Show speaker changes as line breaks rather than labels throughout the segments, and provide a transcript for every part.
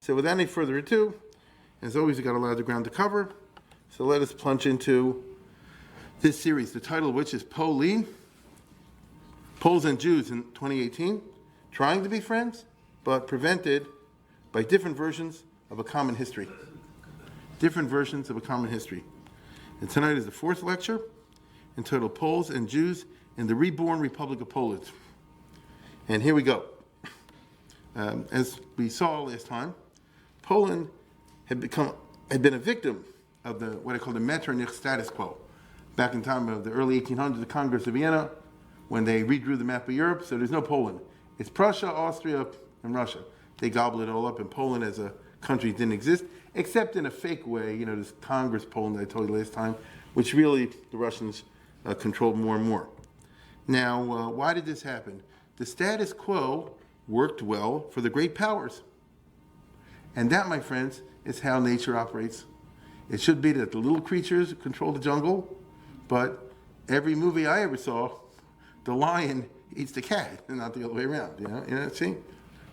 So without any further ado, as always, we've got a lot of ground to cover. So let us plunge into this series, the title of which is Poles and Jews in 2018, trying to be friends, but prevented by different versions of a common history. Different versions of a common history. And tonight is the fourth lecture, entitled Poles and Jews in the Reborn Republic of Poland. And here we go. As we saw last time, Poland had been a victim of what I call the Metternich status quo. Back in time of the early 1800s, the Congress of Vienna, when they redrew the map of Europe, so there's no Poland. It's Prussia, Austria, and Russia. They gobbled it all up, and Poland as a country didn't exist, except in a fake way, this Congress Poland that I told you last time, which really the Russians controlled more and more. Now, why did this happen? The status quo worked well for the great powers. And that, my friends, is how nature operates. It should be that the little creatures control the jungle, but every movie I ever saw, the lion eats the cat, and not the other way around. See,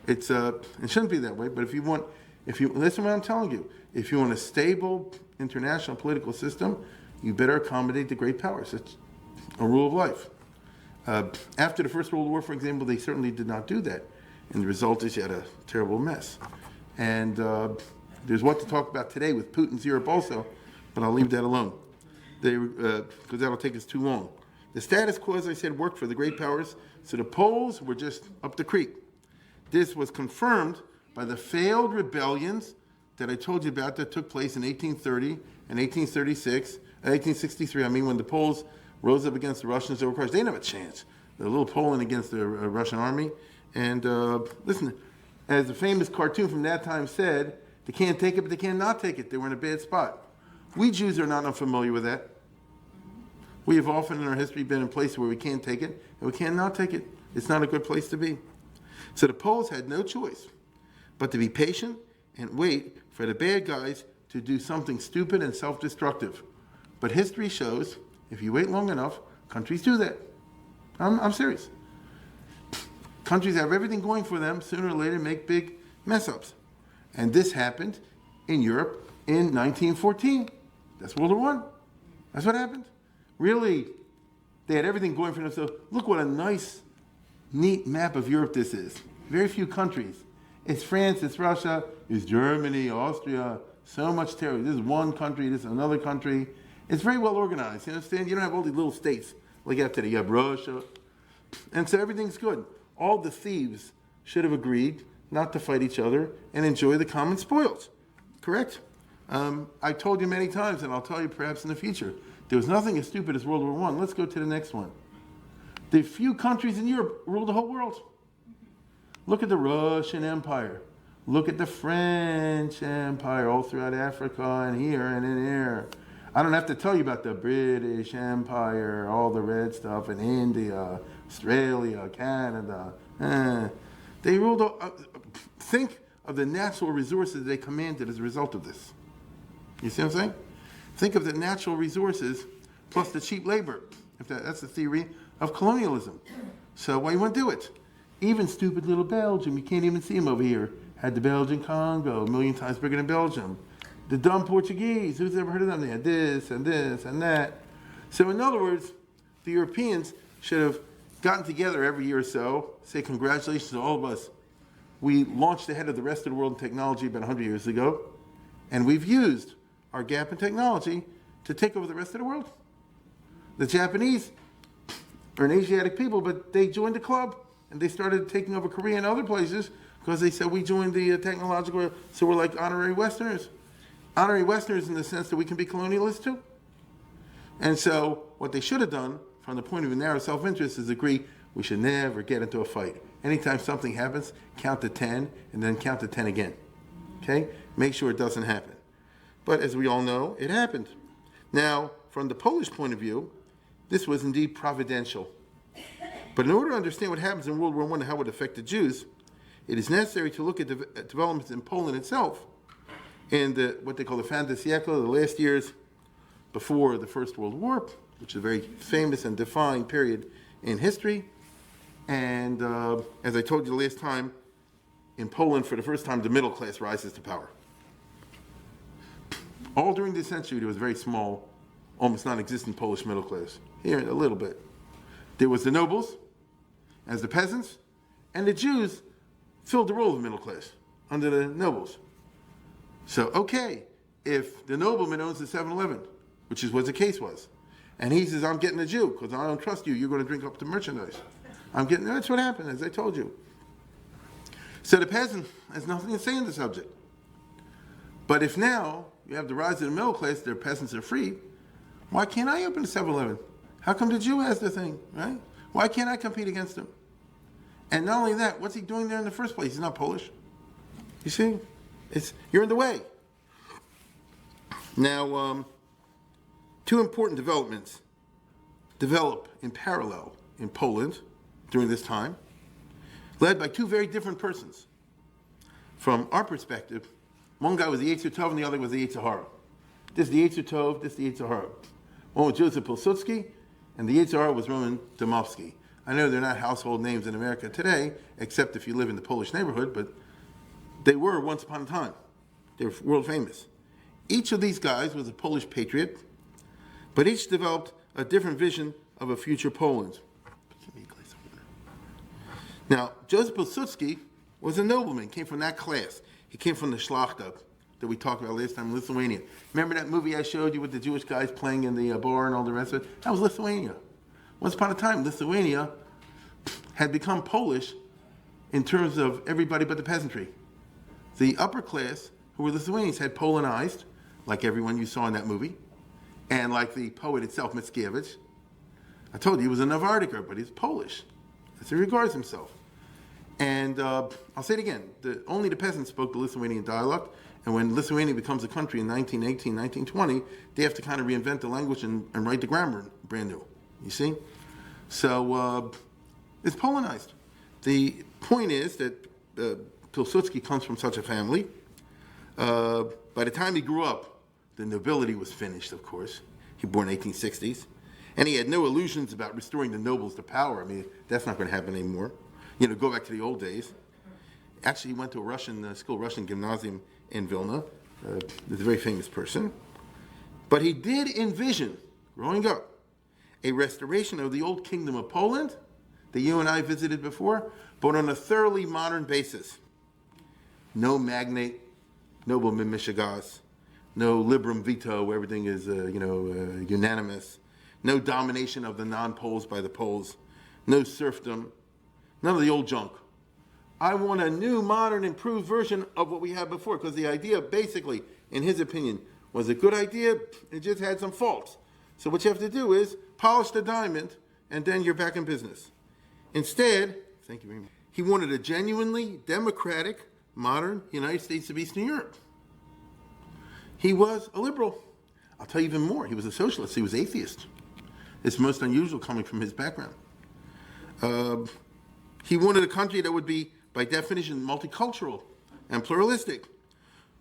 it shouldn't be that way. But if you listen to what I'm telling you, if you want a stable international political system, you better accommodate the great powers. It's a rule of life. After the First World War, for example, they certainly did not do that, and the result is you had a terrible mess. And there's what to talk about today with Putin's Europe also, but I'll leave that alone, because that'll take us too long. The status quo, as I said, worked for the great powers, so the Poles were just up the creek. This was confirmed by the failed rebellions that I told you about that took place in 1830 and 1863, when the Poles rose up against the Russians. They were crushed. They didn't have a chance. The little Poland against the Russian army. And listen, as the famous cartoon from that time said, they can't take it, but they can't not take it. They were in a bad spot. We Jews are not unfamiliar with that. We have often in our history been in places where we can't take it, and we can't not take it. It's not a good place to be. So the Poles had no choice but to be patient and wait for the bad guys to do something stupid and self-destructive. But history shows, if you wait long enough, countries do that. I'm serious. Countries have everything going for them, sooner or later make big mess-ups. And this happened in Europe in 1914. That's World War I. That's what happened. Really, they had everything going for them. So look what a nice, neat map of Europe this is. Very few countries. It's France, it's Russia, it's Germany, Austria, so much territory. This is one country, this is another country. It's very well organized, you understand? You don't have all these little states like you have today. You have Russia. And so everything's good. All the thieves should have agreed not to fight each other and enjoy the common spoils. Correct? I told you many times, and I'll tell you perhaps in the future, there was nothing as stupid as World War I. Let's go to the next one. The few countries in Europe ruled the whole world. Look at the Russian Empire. Look at the French Empire all throughout Africa and here and in here. I don't have to tell you about the British Empire, all the red stuff in India, Australia, Canada. They ruled. Think of the natural resources they commanded as a result of this. You see what I'm saying? Think of the natural resources plus the cheap labor. That's the theory of colonialism. So why you wouldn't do it? Even stupid little Belgium, you can't even see them over here, had the Belgian Congo, a million times bigger than Belgium. The dumb Portuguese, who's ever heard of them? They had this and this and that. So in other words, the Europeans should have gotten together every year or so, say congratulations to all of us. We launched ahead of the rest of the world in technology about 100 years ago, and we've used our gap in technology to take over the rest of the world. The Japanese are an Asiatic people, but they joined the club, and they started taking over Korea and other places because they said we joined the technological, so we're like honorary Westerners. Honorary Westerners in the sense that we can be colonialists too. And so what they should have done, from the point of view of narrow self-interest, is agree we should never get into a fight. Anytime something happens, count to 10, and then count to 10 again. Okay? Make sure it doesn't happen. But as we all know, it happened. Now, from the Polish point of view, this was indeed providential. But in order to understand what happens in World War I and how it affected Jews, it is necessary to look at developments in Poland itself in what they call the fin de siècle, the last years before the First World War, which is a very famous and defined period in history. And as I told you last time, in Poland, for the first time, the middle class rises to power. All during this century, there was a very small, almost non-existent Polish middle class. Here, a little bit. There was the nobles, as the peasants, and the Jews filled the role of the middle class under the nobles. So, okay, if the nobleman owns the 7-Eleven, which is what the case was, and he says, I'm getting a Jew because I don't trust you, you're going to drink up the merchandise. That's what happened, as I told you. So the peasant has nothing to say on the subject. But if now you have the rise of the middle class, their peasants are free, why can't I open a 7-Eleven? How come the Jew has the thing, right? Why can't I compete against him? And not only that, what's he doing there in the first place? He's not Polish. You see? You're in the way. Now, two important developments develop in parallel in Poland during this time, led by two very different persons. From our perspective, one guy was the Yetzer Tov and the other was the Yetzer Hara. This is the Yetzer Tov, this is the Yetzer Hara. One was Joseph Pilsudski, and the Yetzer Hara was Roman Domovsky. I know they're not household names in America today, except if you live in the Polish neighborhood, but they were once upon a time. They were world famous. Each of these guys was a Polish patriot, but each developed a different vision of a future Poland. Now, Joseph Pilsudski was a nobleman, came from that class. He came from the Szlachta that we talked about last time, Lithuania. Remember that movie I showed you with the Jewish guys playing in the bar and all the rest of it? That was Lithuania. Once upon a time, Lithuania had become Polish in terms of everybody but the peasantry. The upper class, who were Lithuanians, had Polonized, like everyone you saw in that movie, and like the poet itself, Mickiewicz. I told you he was a Novardiker, but he's Polish, as he regards himself. And I'll say it again, only the peasants spoke the Lithuanian dialect, and when Lithuania becomes a country in 1918, 1920, they have to kind of reinvent the language and write the grammar brand new, you see? So it's Polonized. The point is that Pilsudski comes from such a family. By the time he grew up, the nobility was finished, of course. He was born in the 1860s. And he had no illusions about restoring the nobles to power. I mean, that's not going to happen anymore. Go back to the old days. Actually, he went to a Russian school, Russian gymnasium in Vilna. He's a very famous person. But he did envision, growing up, a restoration of the old kingdom of Poland that you and I visited before, but on a thoroughly modern basis. No magnate, nobleman mishigas, no liberum veto where everything is, unanimous, no domination of the non-Poles by the Poles, no serfdom, none of the old junk. I want a new, modern, improved version of what we had before, because the idea, basically, in his opinion, was a good idea. It just had some faults. So what you have to do is polish the diamond, and then you're back in business. Instead, thank you very much, he wanted a genuinely democratic, modern United States of Eastern Europe. He was a liberal. I'll tell you even more. He was a socialist. He was atheist. It's most unusual coming from his background. He wanted a country that would be, by definition, multicultural and pluralistic,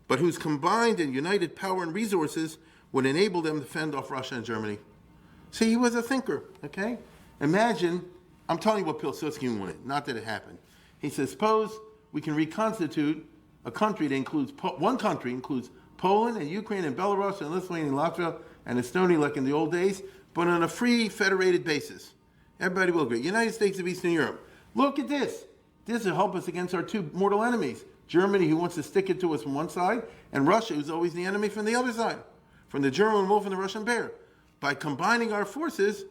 but whose combined and united power and resources would enable them to fend off Russia and Germany. See, he was a thinker, okay? Imagine, I'm telling you what Pilsudski wanted, not that it happened. He says, suppose we can reconstitute a country that includes, one country includes Poland and Ukraine and Belarus and Lithuania and Latvia and Estonia like in the old days, but on a free federated basis. Everybody will agree. United States of Eastern Europe. Look at this. This will help us against our two mortal enemies. Germany, who wants to stick it to us from one side, and Russia, who's always the enemy from the other side, from the German wolf and the Russian bear. By combining our forces,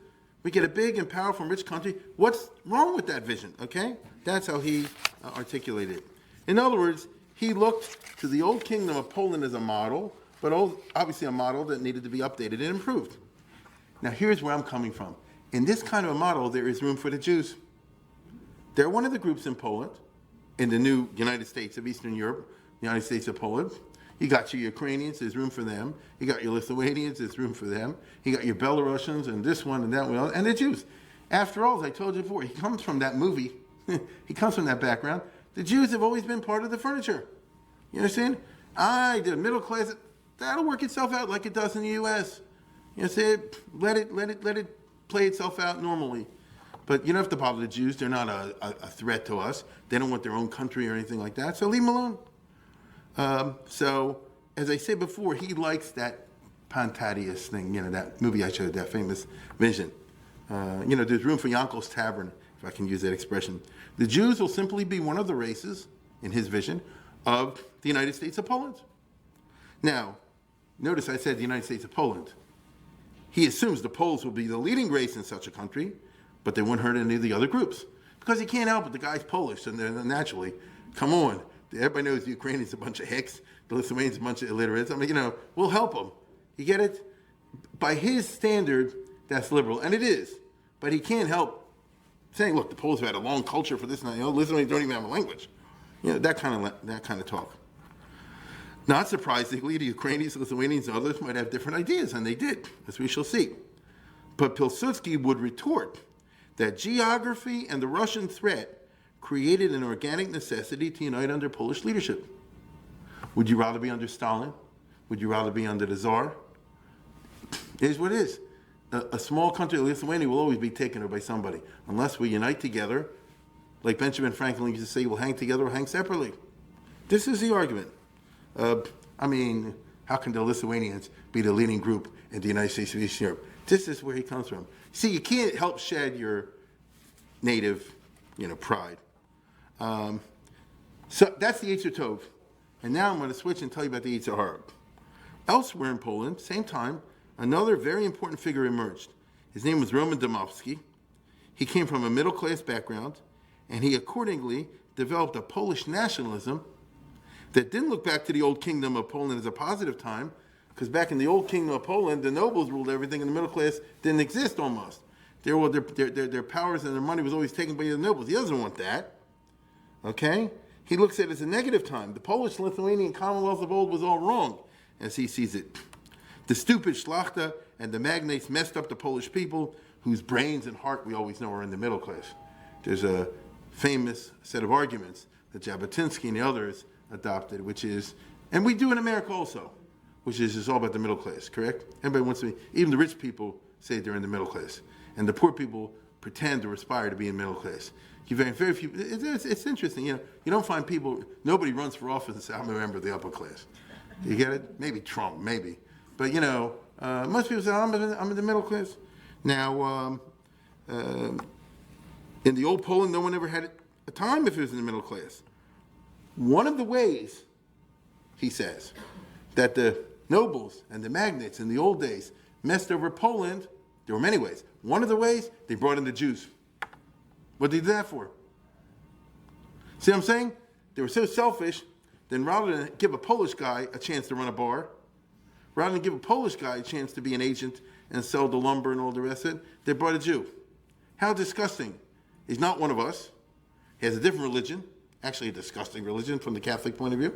we get a big and powerful and rich country. What's wrong with that vision, okay? That's how he articulated it. In other words, he looked to the old kingdom of Poland as a model, but obviously a model that needed to be updated and improved. Now here's where I'm coming from. In this kind of a model, there is room for the Jews. They're one of the groups in Poland, in the new United States of Eastern Europe, United States of Poland. You got your Ukrainians, there's room for them. You got your Lithuanians, there's room for them. You got your Belarusians and this one and that one, and the Jews. After all, as I told you before, he comes from that movie. He comes from that background. The Jews have always been part of the furniture. You understand? The middle class, that'll work itself out like it does in the U.S. You understand? Let it play itself out normally. But you don't have to bother the Jews. They're not a threat to us. They don't want their own country or anything like that. So leave them alone. So, as I said before, he likes that Pantadius thing, that movie I showed, that famous vision. There's room for Yankel's Tavern, if I can use that expression. The Jews will simply be one of the races, in his vision, of the United States of Poland. Now, notice I said the United States of Poland. He assumes the Poles will be the leading race in such a country, but they won't hurt any of the other groups. Because he can't help it, the guy's Polish, and they're naturally, come on. Everybody knows the Ukrainians are a bunch of hicks, the Lithuanians are a bunch of illiterates. We'll help them. You get it? By his standard, that's liberal, and it is. But he can't help saying, look, the Poles have had a long culture for this, and Lithuanians don't even have a language. That kind of talk. Not surprisingly, the Ukrainians, Lithuanians, and others might have different ideas, and they did, as we shall see. But Pilsudski would retort that geography and the Russian threat created an organic necessity to unite under Polish leadership. Would you rather be under Stalin? Would you rather be under the Tsar? It is what it is. A small country like Lithuania will always be taken over by somebody, unless we unite together. Like Benjamin Franklin used to say, we'll hang together or hang separately. This is the argument. How can the Lithuanians be the leading group in the United States of Eastern Europe? This is where he comes from. See, you can't help shed your native, pride. So that's the Yetzer Tov. And now I'm going to switch and tell you about the Yetzer Hara. Elsewhere in Poland, same time, another very important figure emerged. His name was Roman Domovsky. He came from a middle-class background, and he accordingly developed a Polish nationalism that didn't look back to the old kingdom of Poland as a positive time, because back in the old kingdom of Poland, the nobles ruled everything, and the middle class didn't exist almost. Their powers and their money was always taken by the nobles. He doesn't want that. Okay? He looks at it as a negative time. The Polish-Lithuanian Commonwealth of old was all wrong, as he sees it. The stupid Szlachta and the magnates messed up the Polish people, whose brains and heart we always know are in the middle class. There's a famous set of arguments that Jabotinsky and the others adopted, which is, and we do in America also, which is it's all about the middle class, correct? Everybody wants to be, even the rich people say they're in the middle class, and the poor people pretend or aspire to be in middle class. You very few. It's interesting, you don't find people. Nobody runs for office and say, "I'm a member of the upper class." You get it? Maybe Trump, maybe, but most people say, "I'm in the middle class." Now, in the old Poland, no one ever had a time if it was in the middle class. One of the ways, he says, that the nobles and the magnates in the old days messed over Poland, there were many ways. One of the ways, they brought in the Jews. What did they do that for? See what I'm saying? They were so selfish, then rather than give a Polish guy a chance to run a bar, rather than give a Polish guy a chance to be an agent and sell the lumber and all the rest of it, they brought a Jew. How disgusting. He's not one of us. He has a different religion, actually a disgusting religion from the Catholic point of view.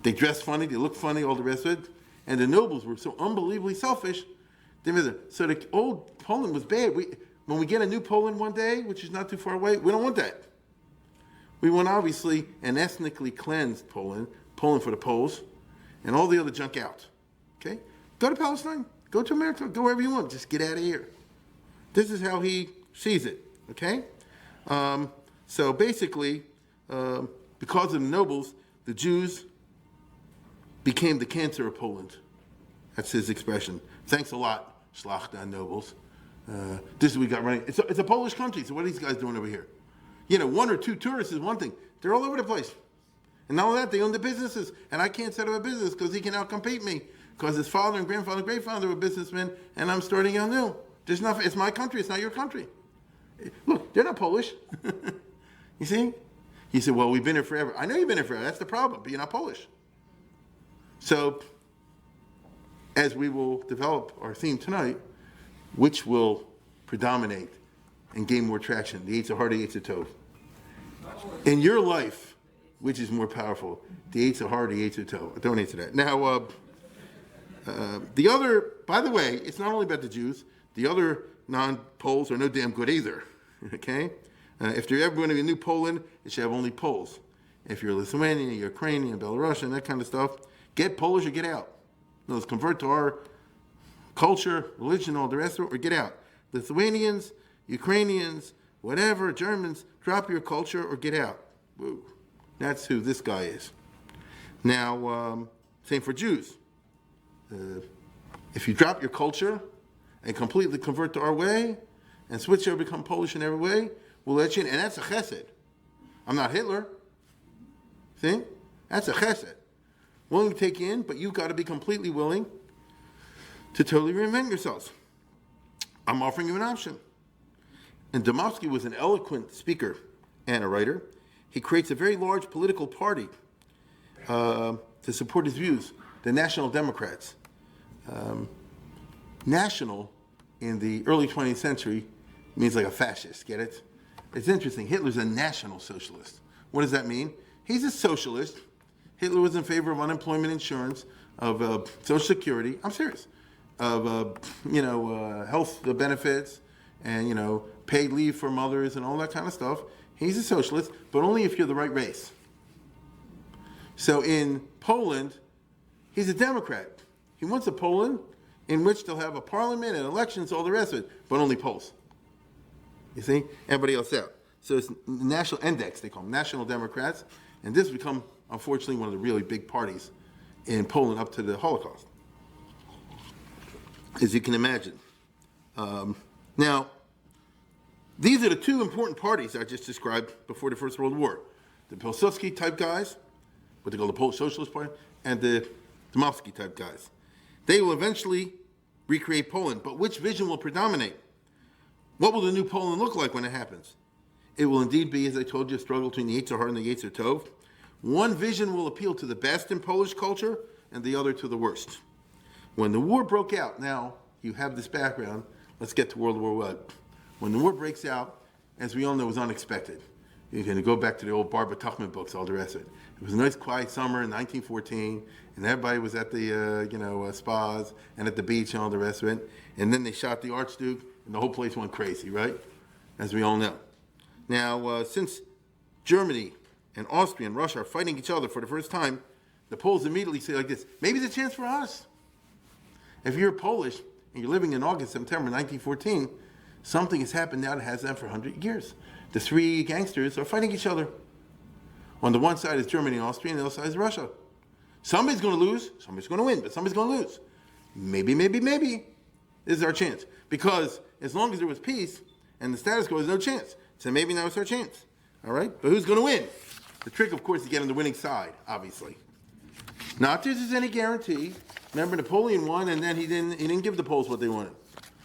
They dress funny, they look funny, all the rest of it. And the nobles were so unbelievably selfish. So the old Poland was bad. When we get a new Poland one day, which is not too far away, we don't want that. We want, obviously, an ethnically cleansed Poland for the Poles, and all the other junk out. Okay? Go to Palestine. Go to America. Go wherever you want. Just get out of here. This is how he sees it. Okay? So basically, because of the nobles, the Jews became the cancer of Poland. That's his expression. Thanks a lot, Szlachta and nobles. This is what we got running. It's a Polish country, so what are these guys doing over here? One or two tourists is one thing. They're all over the place. And not only that, they own the businesses. And I can't set up a business because he can outcompete me. Because his father and grandfather and great-father were businessmen, and I'm starting out new. It's my country, it's not your country. Look, they're not Polish. You see? He said, well, we've been here forever. I know you've been here forever. That's the problem, but you're not Polish. So, as we will develop our theme tonight, which will predominate and gain more traction, the Yetzer Hara, the Yetzer Tov? In your life, which is more powerful, the Yetzer Hara, the Yetzer Tov? Don't answer that. Now, the other, by the way, it's not only about the Jews. The other non-Poles are no damn good either. Okay? If there ever going to be a new Poland, it should have only Poles. If you're Lithuanian, Ukrainian, Belarusian, that kind of stuff, get Polish or get out. Let's convert to our culture, religion, all the rest of it, or get out. Lithuanians, Ukrainians, whatever, Germans, drop your culture or get out. Woo. That's who this guy is. Now, same for Jews. If you drop your culture and completely convert to our way and switch over, become Polish in every way, we'll let you in. And that's a chesed. I'm not Hitler. See? That's a chesed. Willing to take you in, but you've got to be completely willing to totally reinvent yourselves. I'm offering you an option. And Domovsky was an eloquent speaker and a writer. He creates a very large political party to support his views, the National Democrats. National in the early 20th century means like a fascist, get it? It's interesting. Hitler's a national socialist. What does that mean? He's a socialist. Hitler was in favor of unemployment insurance, of Social Security. I'm serious. Of health benefits, and paid leave for mothers and all that kind of stuff. He's a socialist, but only if you're the right race. So in Poland, he's a Democrat. He wants a Poland in which they'll have a parliament and elections, all the rest of it, but only Poles. You see? Everybody else out. So it's national index, they call them, National Democrats. And this has become, unfortunately, one of the really big parties in Poland up to the Holocaust, as you can imagine. Now, these are the two important parties I just described before the First World War. The Pilsudski type guys, what they call the Polish Socialist Party, and the Domovsky type guys. They will eventually recreate Poland, but which vision will predominate? What will the new Poland look like when it happens? It will indeed be, as I told you, a struggle between the Yetzer Hara and the Yetzer Tov. One vision will appeal to the best in Polish culture, and the other to the worst. When the war broke out, now you have this background, let's get to World War I. When the war breaks out, as we all know, it was unexpected. You're going to go back to the old Barbara Tuchman books, all the rest of it. It was a nice quiet summer in 1914, and everybody was at the spas and at the beach and all the rest of it. And then they shot the Archduke, and the whole place went crazy, right? As we all know. Now, since Germany and Austria and Russia are fighting each other for the first time, the Poles immediately say like this, maybe there's a chance for us. If you're Polish and you're living in August, September 1914, something has happened now that has them for 100 years. The three gangsters are fighting each other. On the one side is Germany and Austria, and the other side is Russia. Somebody's going to lose, somebody's going to win, but somebody's going to lose. Maybe. This is our chance. Because as long as there was peace and the status quo, there's no chance. So maybe now it's our chance. All right? But who's going to win? The trick, of course, is to get on the winning side, obviously. Not that there's any guarantee. Remember, Napoleon won, and then he didn't give the Poles what they wanted.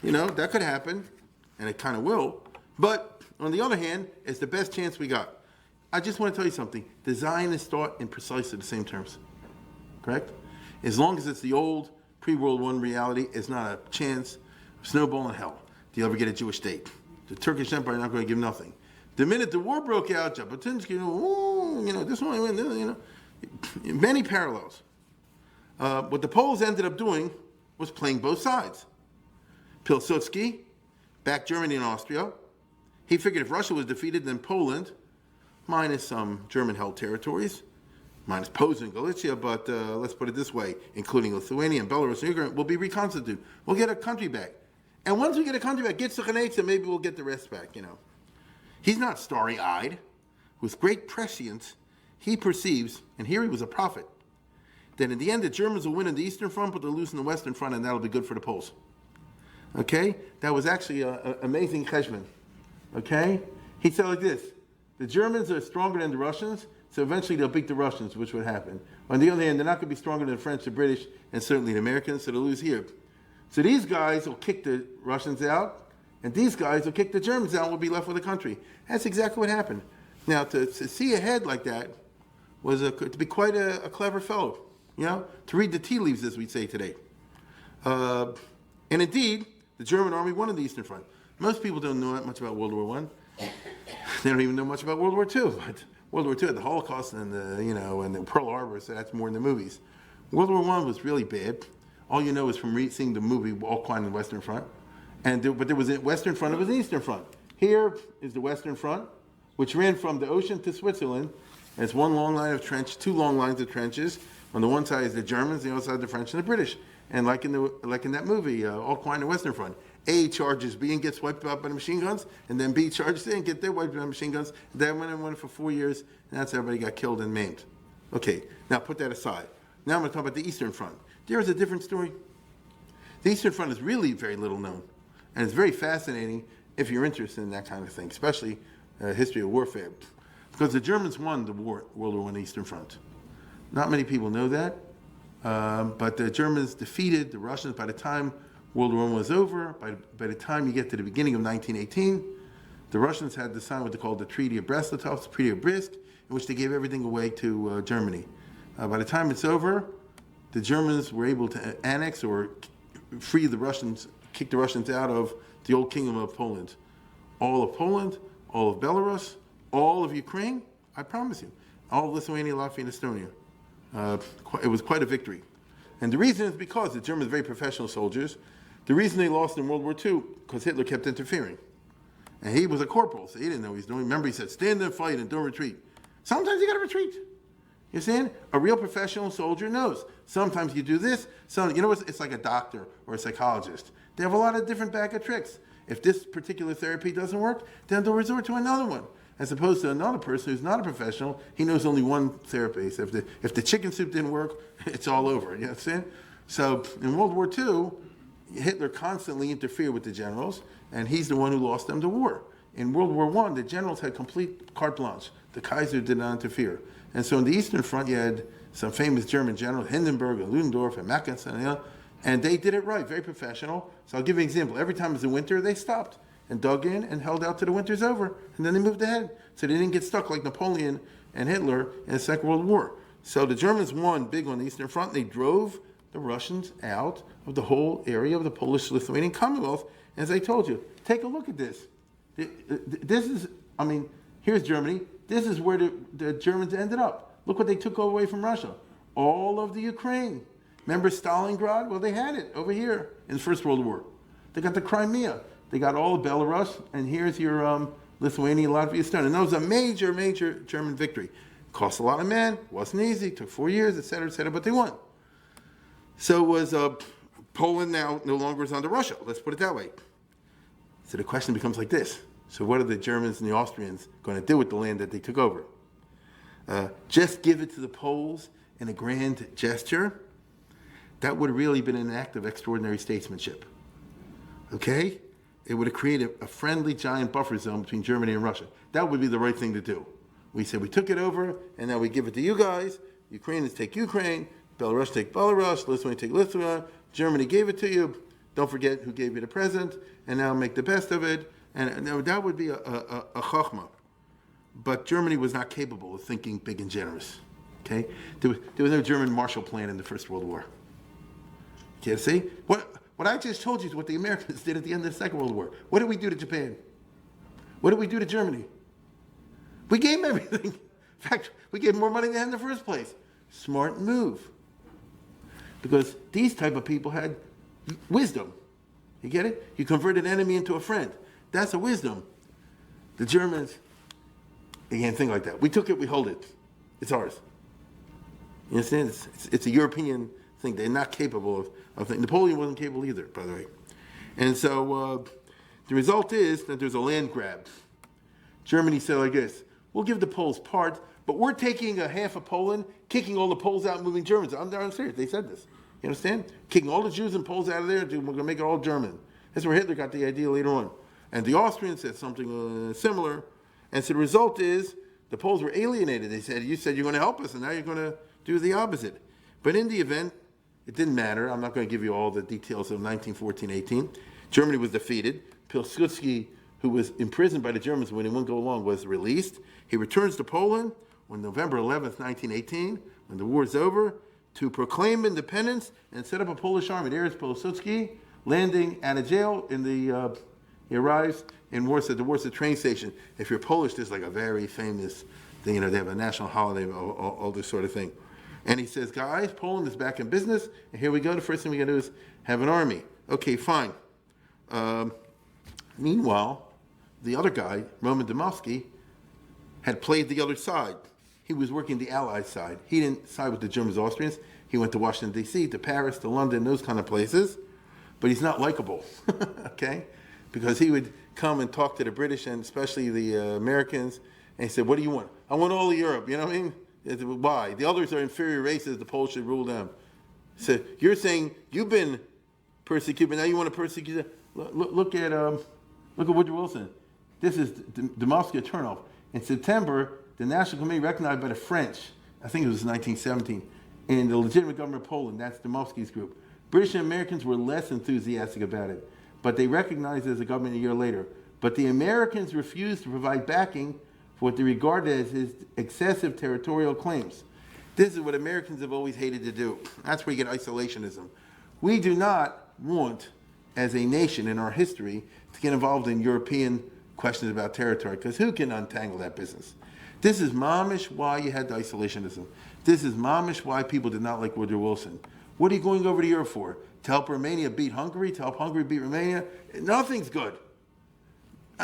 That could happen, and it kind of will. But on the other hand, it's the best chance we got. I just want to tell you something. The Zionists thought in precisely the same terms. Correct? As long as it's the old pre-World War reality, it's not a chance of snowball in hell. Do you ever get a Jewish state? The Turkish Empire is not going to give nothing. The minute the war broke out, Jabotinsky, this one went, many parallels. What the Poles ended up doing was playing both sides. Pilsudski backed Germany and Austria. He figured if Russia was defeated, then Poland, minus some German-held territories, minus Posen and Galicia, but let's put it this way, including Lithuania and Belarus and Ukraine, will be reconstituted. We'll get a country back. And once we get a country back, get Sukhanetsa, maybe we'll get the rest back, He's not starry-eyed. With great prescience, he perceives, and here he was a prophet, that in the end the Germans will win in the Eastern Front, but they'll lose in the Western Front, and that'll be good for the Poles. Okay? That was actually an amazing cheshbon. Okay? He said like this, the Germans are stronger than the Russians, so eventually they'll beat the Russians, which would happen. On the other hand, they're not going to be stronger than the French, the British, and certainly the Americans, so they'll lose here. So these guys will kick the Russians out, and these guys will kick the Germans out, and we'll be left with a country. That's exactly what happened. Now, to see ahead like that was to be quite a clever fellow, to read the tea leaves, as we say today. And indeed, the German army won in the Eastern Front. Most people don't know that much about World War I. They don't even know much about World War II. But World War II had the Holocaust and and the Pearl Harbor, so that's more in the movies. World War I was really bad. All you know is from seeing the movie All Quiet on the Western Front. But there was a Western Front, there was an Eastern Front. Here is the Western Front, which ran from the ocean to Switzerland. And it's one long line of trench, two long lines of trenches. On the one side is the Germans, the other side the French and the British. And like in that movie, All Quiet on the Western Front. A charges B and gets wiped out by the machine guns, and then B charges A and get their wiped out by machine guns. That went and went for 4 years, and that's how everybody got killed and maimed. Okay, now put that aside. Now I'm going to talk about the Eastern Front. There is a different story. The Eastern Front is really very little known, and it's very fascinating if you're interested in that kind of thing, especially history of warfare, because the Germans won the war, World War I on the Eastern Front. Not many people know that, but the Germans defeated the Russians by the time World War I was over. By the time you get to the beginning of 1918, the Russians had to sign what they called the Treaty of Brest-Litovsk, the Treaty of Brest, in which they gave everything away to Germany. By the time it's over, the Germans were able to annex or free the Russians, kick the Russians out of the old kingdom of Poland. All of Poland, all of Belarus, all of Ukraine, I promise you, all of Lithuania, Latvia, and Estonia. It was quite a victory. And the reason is because the Germans were very professional soldiers. The reason they lost in World War II, because Hitler kept interfering. And he was a corporal, so he didn't know what he was doing. Remember, he said, stand and fight and don't retreat. Sometimes you got to retreat. You understand? A real professional soldier knows. Sometimes you do this. It's like a doctor or a psychologist. They have a lot of different bag of tricks. If this particular therapy doesn't work, then they'll resort to another one. As opposed to another person who's not a professional, he knows only one therapy. So if the chicken soup didn't work, it's all over. You understand? So in World War II, Hitler constantly interfered with the generals, and he's the one who lost them the war. In World War I, the generals had complete carte blanche. The Kaiser did not interfere. And so in the Eastern Front, you had some famous German generals, Hindenburg and Ludendorff and Mackensen, and they did it right, very professional. So I'll give you an example. Every time it was the winter, they stopped and dug in and held out till the winter's over, and then they moved ahead. So they didn't get stuck like Napoleon and Hitler in the Second World War. So the Germans won big on the Eastern Front. They drove the Russians out of the whole area of the Polish-Lithuanian Commonwealth. And as I told you, take a look at this. This is, here's Germany. This is where the Germans ended up. Look what they took away from Russia. All of the Ukraine. Remember Stalingrad? Well, they had it over here in the First World War. They got the Crimea. They got all of Belarus, and here's your Lithuania, Latvia, Estonia. And that was a major, major German victory. Cost a lot of men, wasn't easy, took 4 years, et cetera, but they won. So was Poland now no longer is under Russia. Let's put it that way. So the question becomes like this. So what are the Germans and the Austrians going to do with the land that they took over? Just give it to the Poles in a grand gesture? That would have really been an act of extraordinary statesmanship. Okay? It would have created a friendly giant buffer zone between Germany and Russia. That would be the right thing to do. We said we took it over, and now we give it to you guys. Ukrainians take Ukraine, Belarus take Belarus, Lithuania take Lithuania. Germany gave it to you. Don't forget who gave you the present, and now make the best of it. And that would be a chachma. But Germany was not capable of thinking big and generous. Okay? There was no German Marshall Plan in the First World War. Okay, see? What I just told you is what the Americans did at the end of the Second World War. What did we do to Japan? What did we do to Germany? We gave them everything. In fact, we gave them more money than they had in the first place. Smart move. Because these type of people had wisdom. You get it? You convert an enemy into a friend. That's a wisdom. The Germans, they can't think like that. We took it, we hold it. It's ours. You understand? It's a European thing. They're not capable of thinking. Napoleon wasn't capable either, by the way. And so the result is that there's a land grab. Germany said like this, we'll give the Poles part, but we're taking a half of Poland, kicking all the Poles out and moving Germans. I'm serious. They said this. You understand? Kicking all the Jews and Poles out of there, we're going to make it all German. That's where Hitler got the idea later on. And the Austrians said something similar. And so the result is the Poles were alienated. They said, you said you're going to help us, and now you're going to do the opposite. But in the event, it didn't matter. I'm not going to give you all the details of 1914-18. Germany was defeated. Pilsudski, who was imprisoned by the Germans when he wouldn't go along, was released. He returns to Poland on November 11th, 1918, when the war is over, to proclaim independence and set up a Polish army. There is Pilsudski landing out of jail he arrives in Warsaw, the Warsaw train station. If you're Polish, there's like a very famous thing, they have a national holiday, all this sort of thing. And he says, guys, Poland is back in business, and here we go. The first thing we got to do is have an army. Okay, fine. Meanwhile, the other guy, Roman Domovsky, had played the other side. He was working the Allied side. He didn't side with the Germans, Austrians. He went to Washington, D.C., to Paris, to London, those kind of places. but he's not likable, okay? Because he would come and talk to the British and especially the Americans, and he said, what do you want? I want all of Europe, you know what I mean? Why? The others are inferior races, the Poles should rule them. He said, you're saying you've been persecuted, but now you want to persecute them? Look at Woodrow Wilson. This is Domovsky turnoff. In September, the National Committee recognized by the French, I think it was 1917, in the legitimate government of Poland, that's Domovsky's group. British and Americans were less enthusiastic about it, but they recognized it as a government a year later. But the Americans refused to provide backing for what they regarded as his excessive territorial claims. This is what Americans have always hated to do. That's where you get isolationism. We do not want, as a nation in our history, to get involved in European questions about territory, because who can untangle that business? This is momish why you had the isolationism. This is momish why people did not like Woodrow Wilson. What are you going over to Europe for? To help Romania beat Hungary? To help Hungary beat Romania? Nothing's good.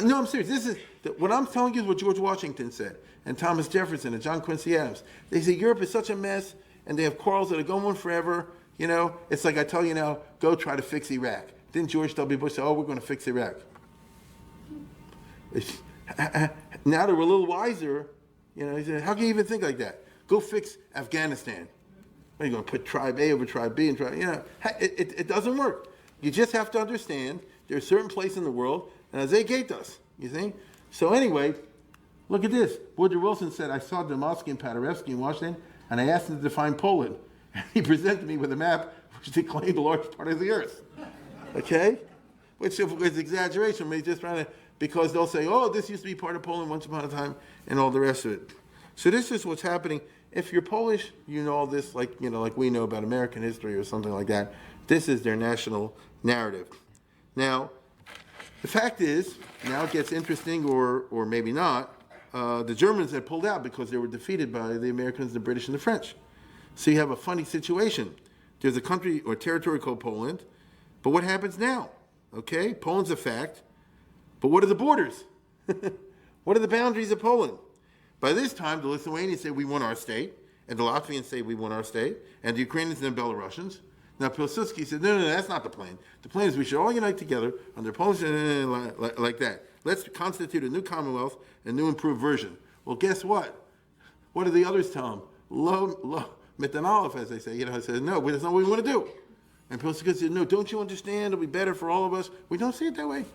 No, I'm serious. What I'm telling you is what George Washington said, and Thomas Jefferson and John Quincy Adams. They say Europe is such a mess, and they have quarrels that are going on forever. You know, it's like I tell you now, go try to fix Iraq. Didn't George W. Bush say, oh, we're going to fix Iraq? Now that we're a little wiser, you know, he said, how can you even think like that? Go fix Afghanistan. Are you going to put tribe A over tribe B and tribe, you know, it doesn't work. You just have to understand there's certain place in the world, and they hate us, you see? So anyway, look at this. Woodrow Wilson said, I saw Domovsky and Paderewski in Washington, and I asked him to define Poland. He presented me with a map which declared a large part of the earth. Okay? Which is exaggeration, but he's just trying to, because they'll say, oh, this used to be part of Poland once upon a time, and all the rest of it. So this is what's happening. If you're Polish, you know all this, like we know about American history or something like that. This is their national narrative. Now, the fact is, now it gets interesting, or maybe not, the Germans had pulled out because they were defeated by the Americans, the British, and the French. So you have a funny situation. There's a country or territory called Poland, but what happens now? Okay, Poland's a fact, but what are the borders? What are the boundaries of Poland? By this time, the Lithuanians say we want our state, and the Latvians say we want our state, and the Ukrainians and the Belarusians. Now Pilsudski said, no, that's not the plan. The plan is we should all unite together under Polish, like that. Let's constitute a new Commonwealth, a new improved version. Well, guess what? What do the others tell them? Lo Mitanolov, as they say, says, no, that's not what we want to do. And Pilsudski said, no, don't you understand? It'll be better for all of us. We don't see it that way.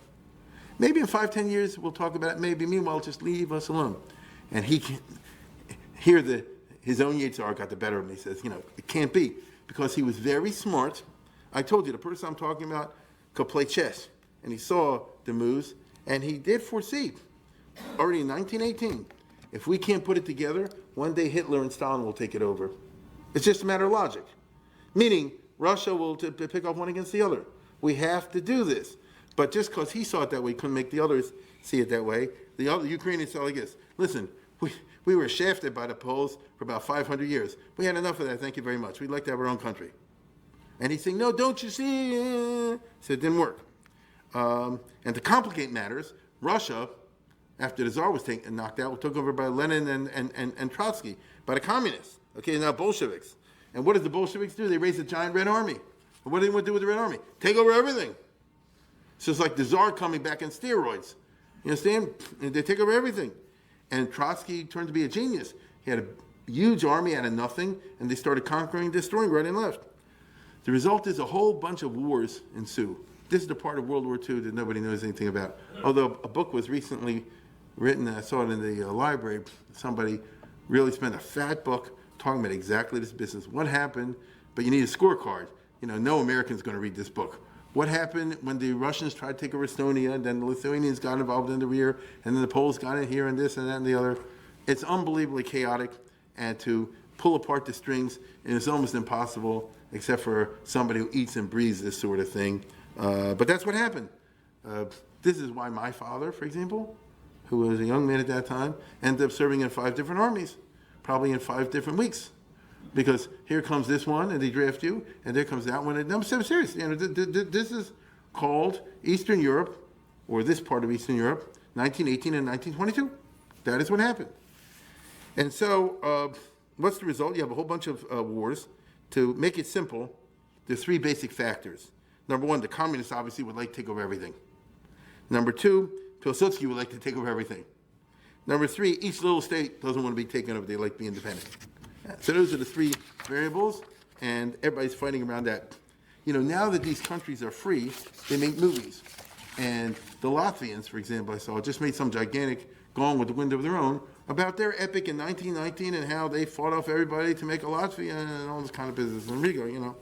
Maybe in 5-10 years we'll talk about it. Maybe meanwhile, just leave us alone. And he can hear his own Yitzhar got the better of him. He says, it can't be, because he was very smart. I told you, the person I'm talking about could play chess, and he saw the moves, and he did foresee, already in 1918, if we can't put it together, one day Hitler and Stalin will take it over. It's just a matter of logic. Meaning, Russia will pick up one against the other. We have to do this. But just because he saw it that way, couldn't make the others see it that way. The other Ukrainians saw it like this. Listen, we were shafted by the Poles for about 500 years. We had enough of that, thank you very much. We'd like to have our own country. And he's saying, no, don't you see? So it didn't work. And to complicate matters, Russia, after the Tsar was knocked out, was took over by Lenin and Trotsky, by the communists. Okay, now Bolsheviks. And what did the Bolsheviks do? They raised a giant Red Army. And what do they want to do with the Red Army? Take over everything. So it's like the Tsar coming back on steroids. You understand? And they take over everything. And Trotsky turned to be a genius. He had a huge army out of nothing, and they started conquering, destroying right and left. The result is a whole bunch of wars ensue. This is the part of World War II that nobody knows anything about. Although a book was recently written, I saw it in the library, somebody really spent a fat book talking about exactly this business. What happened, but you need a scorecard. No American's going to read this book. What happened when the Russians tried to take over Estonia, and then the Lithuanians got involved in the rear, and then the Poles got in here, and this and that and the other. It's unbelievably chaotic, and to pull apart the strings is almost impossible, except for somebody who eats and breathes this sort of thing. But that's what happened. This is why my father, for example, who was a young man at that time, ended up serving in 5 different armies, probably in 5 different weeks. Because here comes this one, and they draft you, and there comes that one. And I'm serious. This is called Eastern Europe, or this part of Eastern Europe, 1918 and 1922. That is what happened. And so, what's the result? You have a whole bunch of wars. To make it simple, there's 3 basic factors. Number one, the communists obviously would like to take over everything. Number two, Pilsudski would like to take over everything. Number three, each little state doesn't want to be taken over. They like to be independent. So those are the three variables, and everybody's fighting around that. Now that these countries are free, they make movies. And the Latvians, for example, I saw, just made some gigantic Gone with the Wind of their own about their epic in 1919 and how they fought off everybody to make a Latvia and all this kind of business in Riga,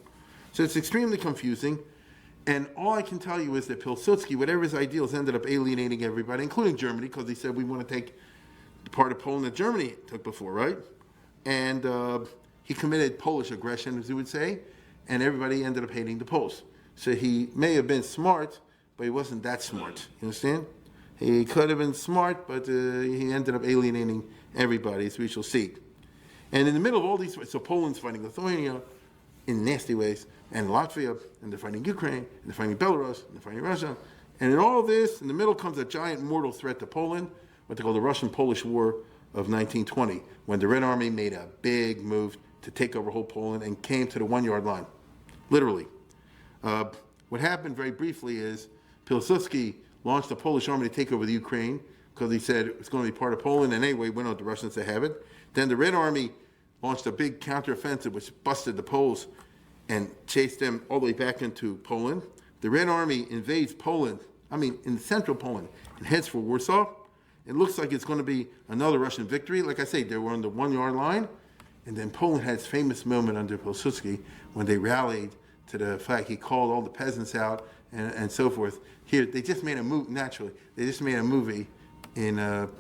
So it's extremely confusing. And all I can tell you is that Pilsudski, whatever his ideals, ended up alienating everybody, including Germany, because he said we want to take the part of Poland that Germany took before, right? And he committed Polish aggression, as you would say, and everybody ended up hating the Poles. So he may have been smart, but he wasn't that smart. You understand? He could have been smart, but he ended up alienating everybody, as we shall see. And in the middle of all these, so Poland's fighting Lithuania in nasty ways, and Latvia, and they're fighting Ukraine, and they're fighting Belarus, and they're fighting Russia. And in all this, in the middle comes a giant mortal threat to Poland, what they call the Russian-Polish War of 1920, when the Red Army made a big move to take over whole Poland and came to the 1 yard line, literally. What happened very briefly is Pilsudski launched the Polish army to take over the Ukraine because he said it's going to be part of Poland, and anyway, went on the Russians to have it. Then the Red Army launched a big counteroffensive which busted the Poles and chased them all the way back into Poland. The Red Army invades Poland, in central Poland, and heads for Warsaw. It looks like it's going to be another Russian victory. Like I say, they were on the 1 yard line, and then Poland had its famous moment under Pilsudski when they rallied to the flag. He called all the peasants out and so forth. Here, they just made a move, naturally, they just made a movie in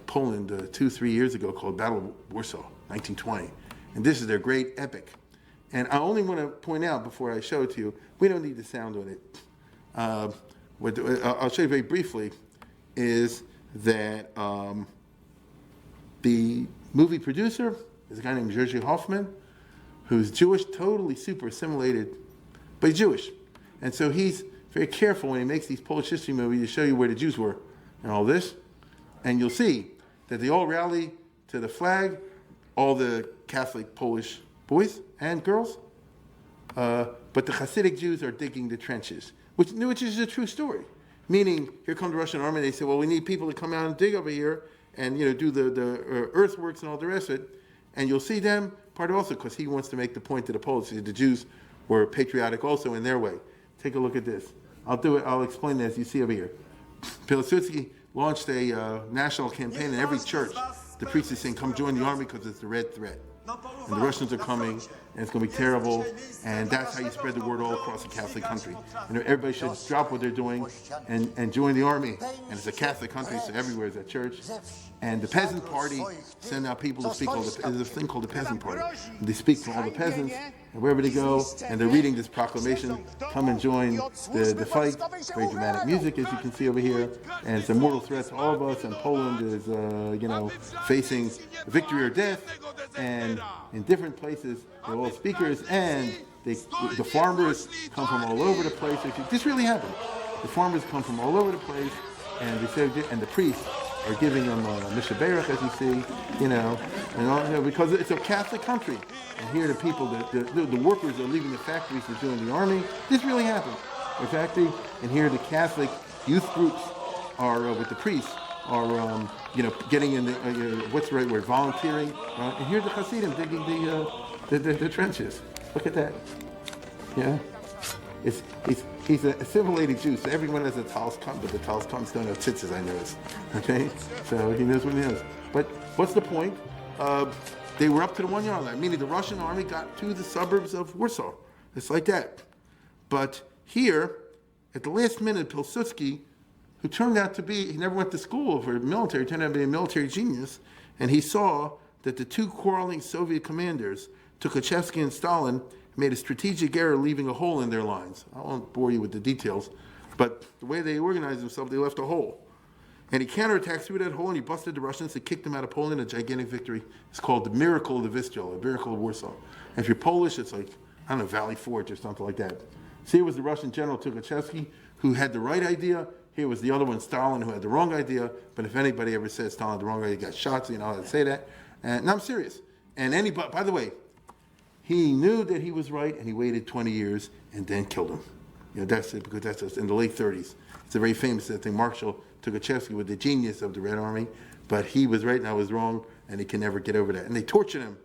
Poland 2-3 years ago called Battle of Warsaw, 1920. And this is their great epic. And I only want to point out before I show it to you, we don't need the sound on it. What I'll show you very briefly is that the movie producer is a guy named Jerzy Hoffman, who's Jewish, totally super assimilated, but he's Jewish. And so he's very careful when he makes these Polish history movies to show you where the Jews were and all this. And you'll see that they all rally to the flag, all the Catholic Polish boys and girls. But the Hasidic Jews are digging the trenches, which is a true story. Meaning, here come the Russian army, they say, well, we need people to come out and dig over here and do the earthworks and all the rest of it. And you'll see them part of also, because he wants to make the point to the Poles. The Jews were patriotic also in their way. Take a look at this. I'll explain it as you see over here. Pilsudski launched a national campaign in every church. The priests are saying, come join the army because it's the red threat. And the Russians are coming, and it's going to be terrible. And that's how you spread the word all across the Catholic country. And everybody should drop what they're doing and join the army. And it's a Catholic country, so everywhere is a church. And the peasant party send out people to speak. There's a thing called the peasant party. And they speak to all the peasants, and wherever they go, and they're reading this proclamation, come and join the fight. Very dramatic music, as you can see over here. And it's a mortal threat to all of us. And Poland is, facing victory or death. And in different places, they're all speakers, and the farmers come from all over the place. This really happened. The farmers come from all over the place, and the priests are giving them Misha Berach, as you see, because it's a Catholic country. And here the people, the workers are leaving the factories to join the army. This really happened. The factory, and here the Catholic youth groups are with the priests. Are getting in the what's the right word? Volunteering. And here the Hasidim digging the trenches. Look at that. Yeah, he's an assimilated Jew. So everyone has a Tal's cum, but the Tal's cums don't have tzitzis, I noticed. Okay, so he knows what he knows. But what's the point? They were up to the 1 yard line, meaning the Russian army got to the suburbs of Warsaw. It's like that. But here, at the last minute, Pilsudski, who turned out to be, he never went to school for military, turned out to be a military genius, and he saw that the two quarreling Soviet commanders, Tukhachevsky and Stalin, made a strategic error leaving a hole in their lines. I won't bore you with the details, but the way they organized themselves, they left a hole. And he counterattacked through that hole, and he busted the Russians and kicked them out of Poland, a gigantic victory. It's called the Miracle of the Viscio, the Miracle of Warsaw. And if you're Polish, it's like, I don't know, Valley Forge or something like that. See, it was the Russian general Tukhachevsky who had the right idea. Here was the other one, Stalin, who had the wrong idea. But if anybody ever said Stalin had the wrong idea, he got shot, so you know how to say that. And I'm serious. And anybody, by the way, he knew that he was right, and he waited 20 years and then killed him. That's it, because that's in the late 30s. It's a very famous thing. Marshal Tukhachevsky was the genius of the Red Army, but he was right and I was wrong, and he can never get over that. And they tortured him,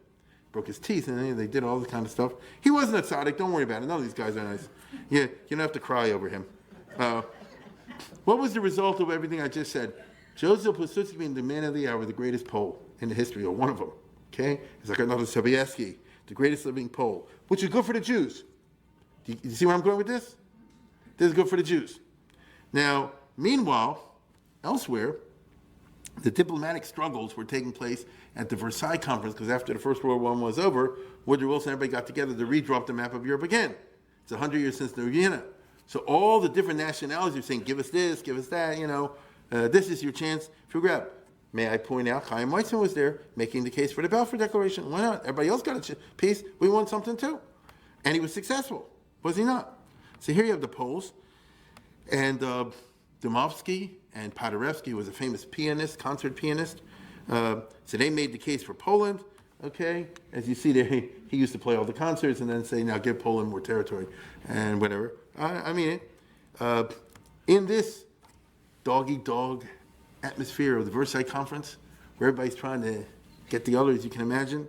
broke his teeth, and they did all this kind of stuff. He wasn't a tzaddik, don't worry about it. None of these guys are nice. Yeah, you don't have to cry over him. What was the result of everything I just said? Joseph Pilsudski being the man of the hour, the greatest Pole in the history, or one of them. Okay? It's like another Sobieski, the greatest living Pole, which is good for the Jews. Do you see where I'm going with this? This is good for the Jews. Now, meanwhile, elsewhere, the diplomatic struggles were taking place at the Versailles Conference, because after the First World War was over, Woodrow Wilson and everybody got together to redraw the map of Europe again. It's 100 years since the Vienna. So all the different nationalities are saying, give us this, give us that, this is your chance for grab. May I point out, Chaim Weizmann was there making the case for the Balfour Declaration. Why not? Everybody else got a piece. We want something too. And he was successful, was he not? So here you have the Poles. And Domovsky and Paderewski was a famous pianist, concert pianist. So they made the case for Poland, okay? As you see there, he used to play all the concerts and then say, now give Poland more territory and whatever. In this dog-eat-dog atmosphere of the Versailles Conference, where everybody's trying to get the others, you can imagine,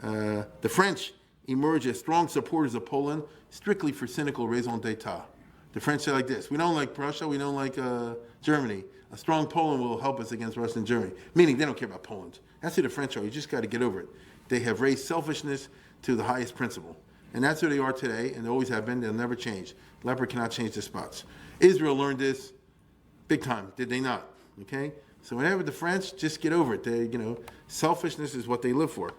the French emerge as strong supporters of Poland, strictly for cynical raison d'etat. The French say like this: we don't like Russia, we don't like Germany. A strong Poland will help us against Russia and Germany. Meaning they don't care about Poland. That's who the French are. You just got to get over it. They have raised selfishness to the highest principle. And that's who they are today, and they always have been. They'll never change. Leopard cannot change their spots. Israel learned this big time, did they not? Okay? So whenever the French, just get over it. They, selfishness is what they live for.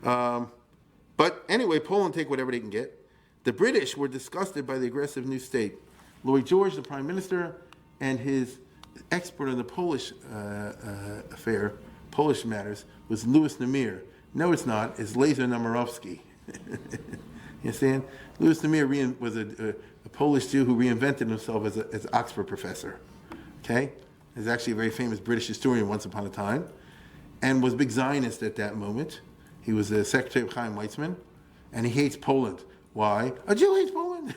But anyway, Poland take whatever they can get. The British were disgusted by the aggressive new state. Lloyd George, the prime minister, and his expert on the Polish affair, Polish matters, was Louis Nemir. No, it's not. It's Lazar Namirowski. You understand? Louis Nemir was a Polish Jew who reinvented himself as an Oxford professor. Okay? He's actually a very famous British historian once upon a time, and was a big Zionist at that moment. He was the secretary of Chaim Weizmann, and he hates Poland. Why? A Jew hates Poland.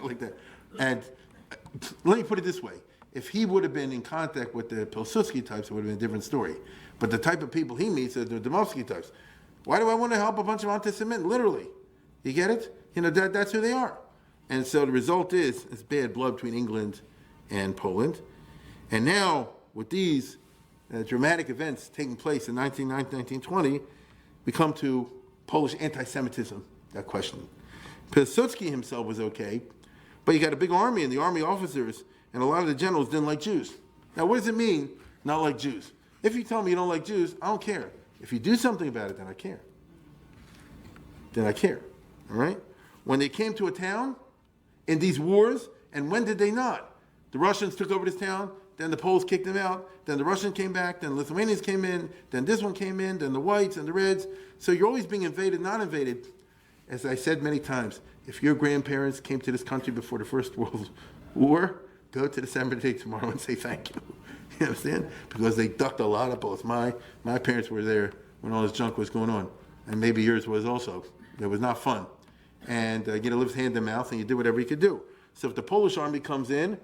Like that. And let me put it this way. If he would have been in contact with the Pilsudski types, it would have been a different story. But the type of people he meets are the Domovsky types. Why do I want to help a bunch of anti-Semitic? Literally. You get it? That's who they are. And so the result is bad blood between England and Poland. And now, with these dramatic events taking place in 1920, we come to Polish anti-Semitism, that question. Pilsudski himself was okay, but you got a big army, and the army officers and a lot of the generals didn't like Jews. Now, what does it mean, not like Jews? If you tell me you don't like Jews, I don't care. If you do something about it, then I care. Then I care, all right? When they came to a town in these wars, and when did they not? The Russians took over this town, then the Poles kicked them out, then the Russians came back, then the Lithuanians came in, then this one came in, then the whites and the reds. So you're always being invaded, not invaded. As I said many times, if your grandparents came to this country before the First World War, go to the cemetery tomorrow and say thank you. You understand? Because they ducked a lot of bullets. My parents were there when all this junk was going on, and maybe yours was also. It was not fun. And you had to live hand to mouth, and you did whatever you could do. So if the Polish army comes in,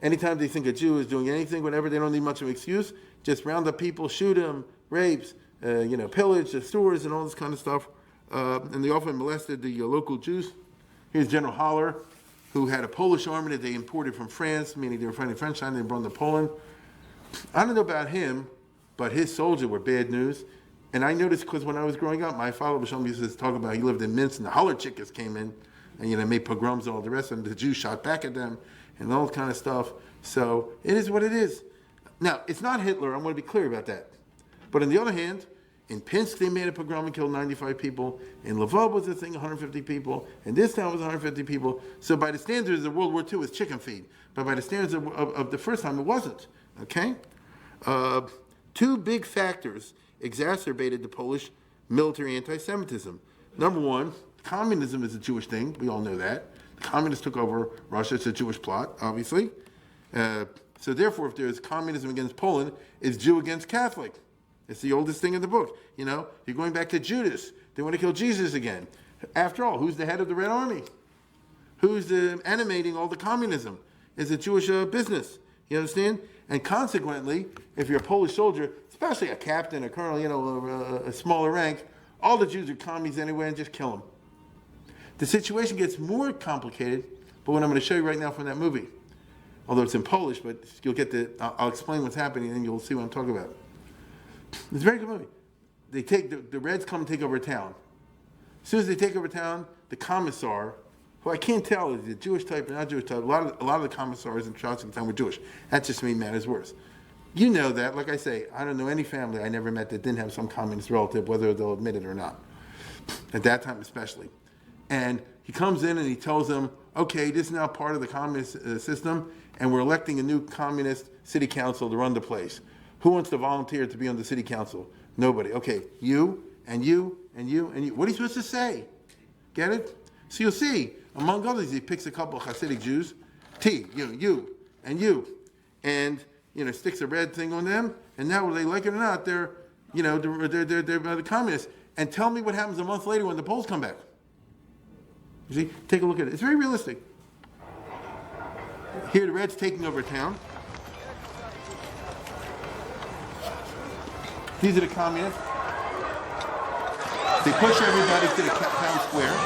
anytime they think a Jew is doing anything, whatever, they don't need much of an excuse. Just round up people, shoot them, rapes, pillage the stores and all this kind of stuff. And they often molested the local Jews. Here's General Haller, who had a Polish army that they imported from France, meaning they were fighting French time, they brought them to Poland. I don't know about him, but his soldiers were bad news. And I noticed because when I was growing up, my father used to talk about he lived in Minsk, and the Haller Chickas came in and made pogroms and all the rest, and the Jews shot back at them and all kind of stuff. So it is what it is. Now, it's not Hitler, I'm going to be clear about that. But on the other hand, in Pinsk, they made a pogrom and killed 95 people. In Lvov was a thing, 150 people. In this town was 150 people. So by the standards of World War II, it's chicken feed. But by the standards of the first time, it wasn't. Okay? Two big factors exacerbated the Polish military anti-Semitism. Number one, communism is a Jewish thing. We all know that. The communists took over Russia. It's a Jewish plot, obviously. So therefore, if there's communism against Poland, it's Jew against Catholic. It's the oldest thing in the book. You're going back to Judas. They want to kill Jesus again. After all, who's the head of the Red Army? Who's animating all the communism? Is it Jewish business? You understand? And consequently, if you're a Polish soldier, especially a captain, a colonel, a smaller rank, all the Jews are commies anyway, and just kill them. The situation gets more complicated, but what I'm going to show you right now from that movie, although it's in Polish, but you'll get I'll explain what's happening, and you'll see what I'm talking about. It's a very good movie. They take the Reds come and take over town. As soon as they take over town, the commissar, who I can't tell is he Jewish type or not Jewish type. A lot of the commissars in Charleston were Jewish. That just made matters worse. You know that, like I say, I don't know any family I never met that didn't have some communist relative, whether they'll admit it or not. At that time especially. And he comes in and he tells them, okay, this is now part of the communist system, and we're electing a new communist city council to run the place. Who wants to volunteer to be on the city council? Nobody. Okay, you, and you, and you, and you. What are you supposed to say? Get it? So you'll see, among others, he picks a couple of Hasidic Jews, you, and you, and sticks a red thing on them, and now whether they like it or not, they're the communists. And tell me what happens a month later when the Poles come back. You see, take a look at it. It's very realistic. Here the Reds taking over town. These are the communists. They push everybody to the town square.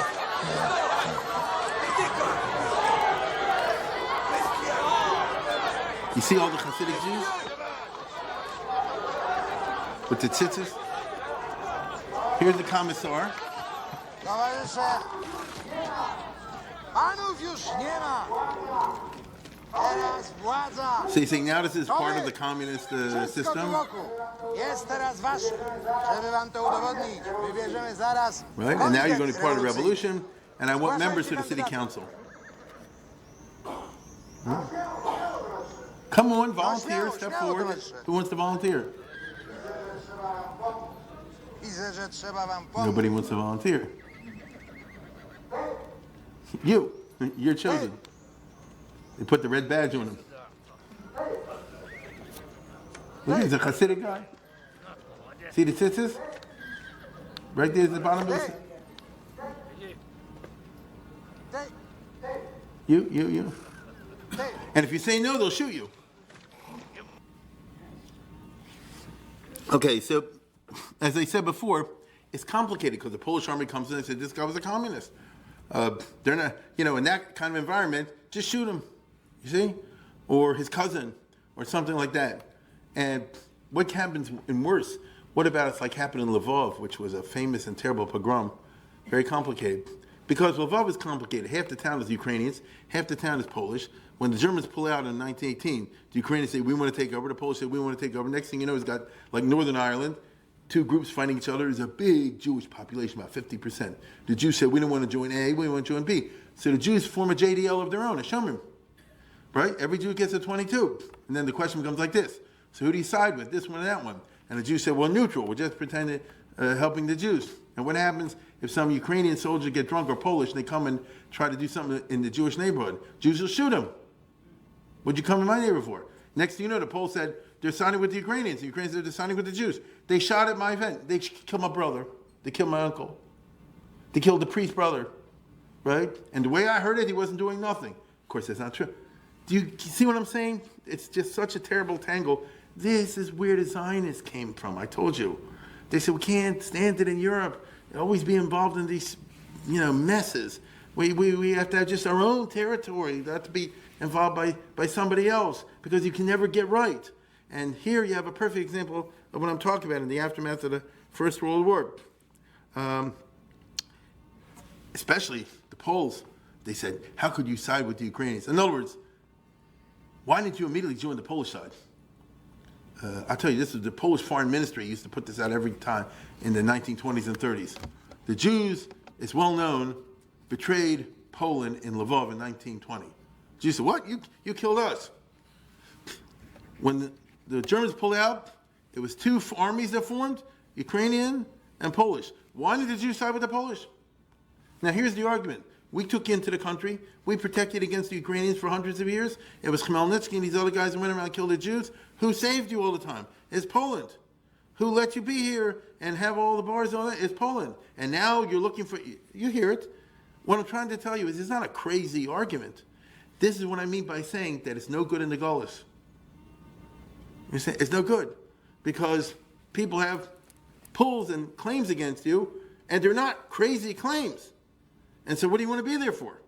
You see all the Hasidic Jews? With the tzitzis? Here's the commissar. So you say now this is part of the communist system? Right, and now you're going to be part of the revolution, and I want members to the city council. Come on, volunteer, step forward. Who wants to volunteer? Nobody wants to volunteer. You're chosen. They put the red badge on him. Look, he's a Hasidic guy. See the tzitzis? Right there at the bottom of this. You. And if you say no, they'll shoot you. Okay, so as I said before, it's complicated because the Polish army comes in and says this guy was a communist. They're not, in that kind of environment, just shoot him, you see? Or his cousin, or something like that. And what happens in worse? What about it's like happened in Lvov, which was a famous and terrible pogrom? Very complicated. Because Lvov is complicated. Half the town is Ukrainians, half the town is Polish. When the Germans pull out in 1918, the Ukrainians say, we want to take over. The Polish say, we want to take over. Next thing you know, it's got, like Northern Ireland, two groups fighting each other. There's a big Jewish population, about 50%. The Jews say, we don't want to join A, we want to join B. So the Jews form a JDL of their own, a Shomrim. Right? Every Jew gets a 22. And then the question becomes like this. So who do you side with, this one or that one? And the Jews say, well, neutral. We're just pretending helping the Jews. And what happens if some Ukrainian soldiers get drunk or Polish and they come and try to do something in the Jewish neighborhood? Jews will shoot them. What'd you come in my neighborhood for? Next thing you know, the Poles said, they're siding with the Ukrainians. The Ukrainians said, they're siding with the Jews. They shot at my event. They killed my brother. They killed my uncle. They killed the priest's brother. Right? And the way I heard it, he wasn't doing nothing. Of course, that's not true. Do you see what I'm saying? It's just such a terrible tangle. This is where the Zionists came from. I told you. They said, we can't stand it in Europe. Always be involved in these, messes. We have to have just our own territory, not to be involved by somebody else, because you can never get right. And here you have a perfect example of what I'm talking about in the aftermath of the First World War. Especially the Poles, they said, how could you side with the Ukrainians? In other words, why didn't you immediately join the Polish side? I'll tell you, this is the Polish Foreign Ministry used to put this out every time in the 1920s and 30s. The Jews, it's well known, betrayed Poland in Lvov in 1920. Jews said, what? You killed us. When the Germans pulled out, it was two armies that formed, Ukrainian and Polish. Why did the Jews side with the Polish? Now here's the argument. We took into the country. We protected against the Ukrainians for hundreds of years. It was Khmelnytsky and these other guys who went around and killed the Jews. Who saved you all the time? It's Poland. Who let you be here and have all the bars on it? It's Poland. And now you're looking for, you hear it, What I'm trying to tell you is it's not a crazy argument. This is what I mean by saying that it's no good in the Gullus. It's no good because people have pulls and claims against you, and they're not crazy claims. And so what do you want to be there for?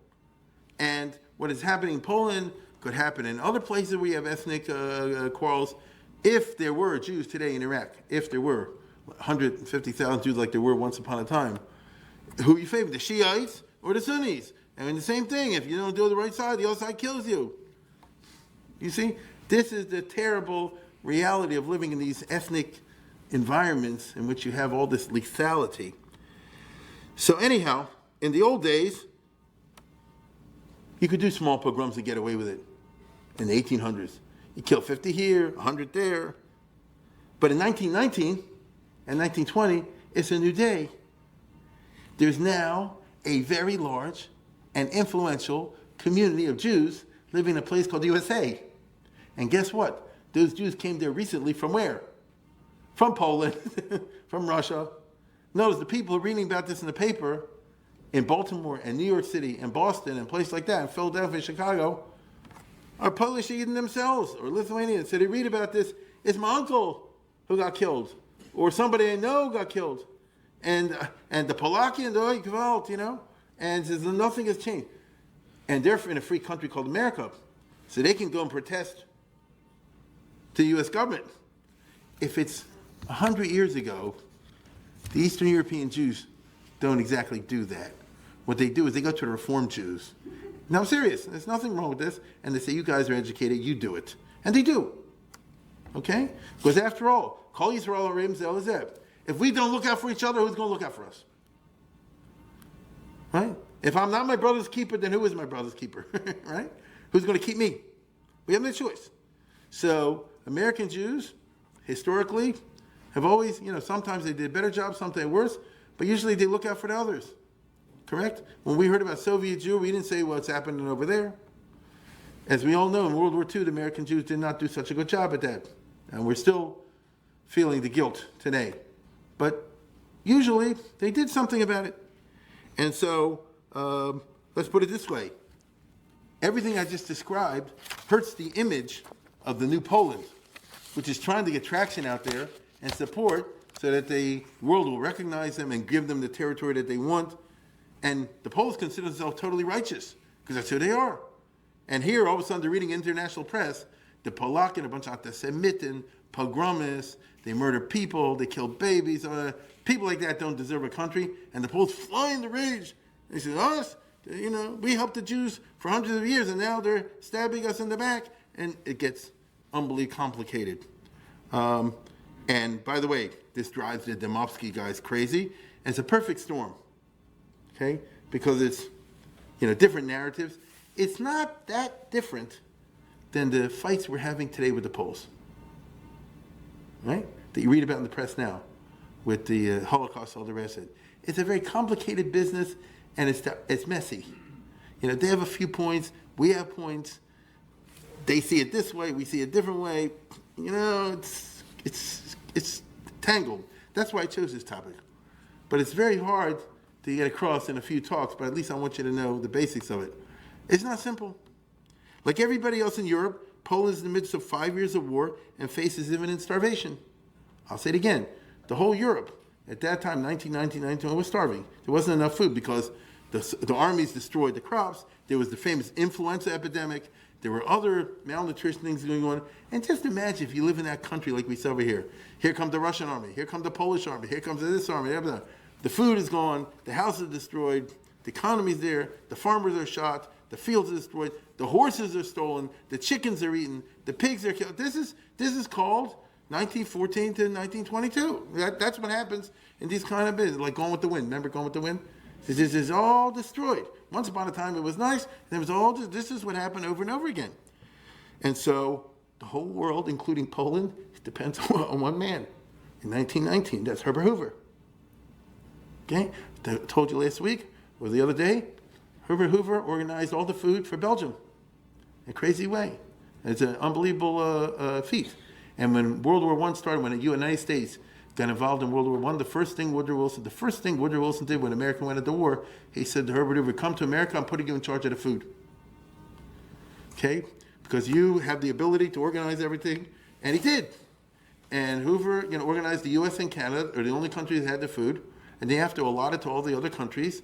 And what is happening in Poland could happen in other places where you have ethnic quarrels. If there were Jews today in Iraq, if there were 150,000 Jews like there were once upon a time, who you favor, the Shiites or the Sunnis? And the same thing, if you don't do the right side, the other side kills you. You see, this is the terrible reality of living in these ethnic environments in which you have all this lethality. So anyhow, in the old days, you could do small pogroms and get away with it. In the 1800s, you kill 50 here, 100 there. But in 1919 and 1920, it's a new day. There's now a very large and influential community of Jews living in a place called the USA. And guess what? Those Jews came there recently from where? From Poland, from Russia. Notice the people who are reading about this in the paper in Baltimore and New York City and Boston and places like that, and Philadelphia, Chicago, are Polish even themselves or Lithuanians. So they read about this. It's my uncle who got killed, or somebody I know got killed, and the Polakian, you know, and says nothing has changed. And they're in a free country called America, so they can go and protest to the U.S. government. If it's 100 years ago, the Eastern European Jews don't exactly do that. What they do is they go to the Reformed Jews. Now, I'm serious. There's nothing wrong with this. And they say, you guys are educated. You do it. And they do. Okay? Because after all, Kol Yisrael Arim Zel Zeh. If we don't look out for each other, who's going to look out for us? Right? If I'm not my brother's keeper, then who is my brother's keeper? Right? Who's going to keep me? We have no choice. So American Jews, historically, have always, sometimes they did a better job, sometimes worse, but usually they look out for the others. Correct? When we heard about Soviet Jew, we didn't say what's happening over there. As we all know, in World War II, the American Jews did not do such a good job at that. And we're still feeling the guilt today. But usually, they did something about it. And so, let's put it this way. Everything I just described hurts the image of the new Poland, which is trying to get traction out there and support so that the world will recognize them and give them the territory that they want. And the Poles consider themselves totally righteous because that's who they are. And here, all of a sudden, they're reading international press, the Polakian, a bunch of Anti-Semitism, pogromists, they murder people, they kill babies. People like that don't deserve a country. And the Poles fly in the rage. They say, us, we helped the Jews for hundreds of years, and now they're stabbing us in the back. And it gets unbelievably complicated. And by the way, this drives the Domovsky guys crazy. And it's a perfect storm. Okay? Because it's, different narratives. It's not that different than the fights we're having today with the Poles. Right? That you read about in the press now with the Holocaust, all the rest of it. It's a very complicated business, and it's messy. They have a few points, we have points. They see it this way, we see it a different way. It's tangled. That's why I chose this topic. But it's very hard to get across in a few talks, but at least I want you to know the basics of it. It's not simple. Like everybody else in Europe, Poland is in the midst of 5 years of war and faces imminent starvation. I'll say it again. The whole Europe, at that time, 1919, was starving. There wasn't enough food because the armies destroyed the crops. There was the famous influenza epidemic. There were other malnutrition things going on. And just imagine if you live in that country like we see over here. Here comes the Russian army. Here comes the Polish army. Here comes this army. The food is gone. The house is destroyed. The economy's there. The farmers are shot. The fields are destroyed. The horses are stolen. The chickens are eaten. The pigs are killed. This is called 1914 to 1922. That's what happens in these kind of business, like Gone with the Wind. Remember Gone with the Wind? This is all destroyed. Once upon a time it was nice, and it was all. This is what happened over and over again. And so the whole world, including Poland, depends on one man. In 1919, that's Herbert Hoover. Okay, I told you last week or the other day, Herbert Hoover organized all the food for Belgium in a crazy way. It's an unbelievable feat. And when World War I started, when the United States got involved in World War I. The first thing Woodrow Wilson did when America went into war, he said to Herbert Hoover, come to America, I'm putting you in charge of the food. Okay? Because you have the ability to organize everything. And he did. And Hoover, organized the U.S. and Canada, are the only countries that had the food. And they have to allot it to all the other countries.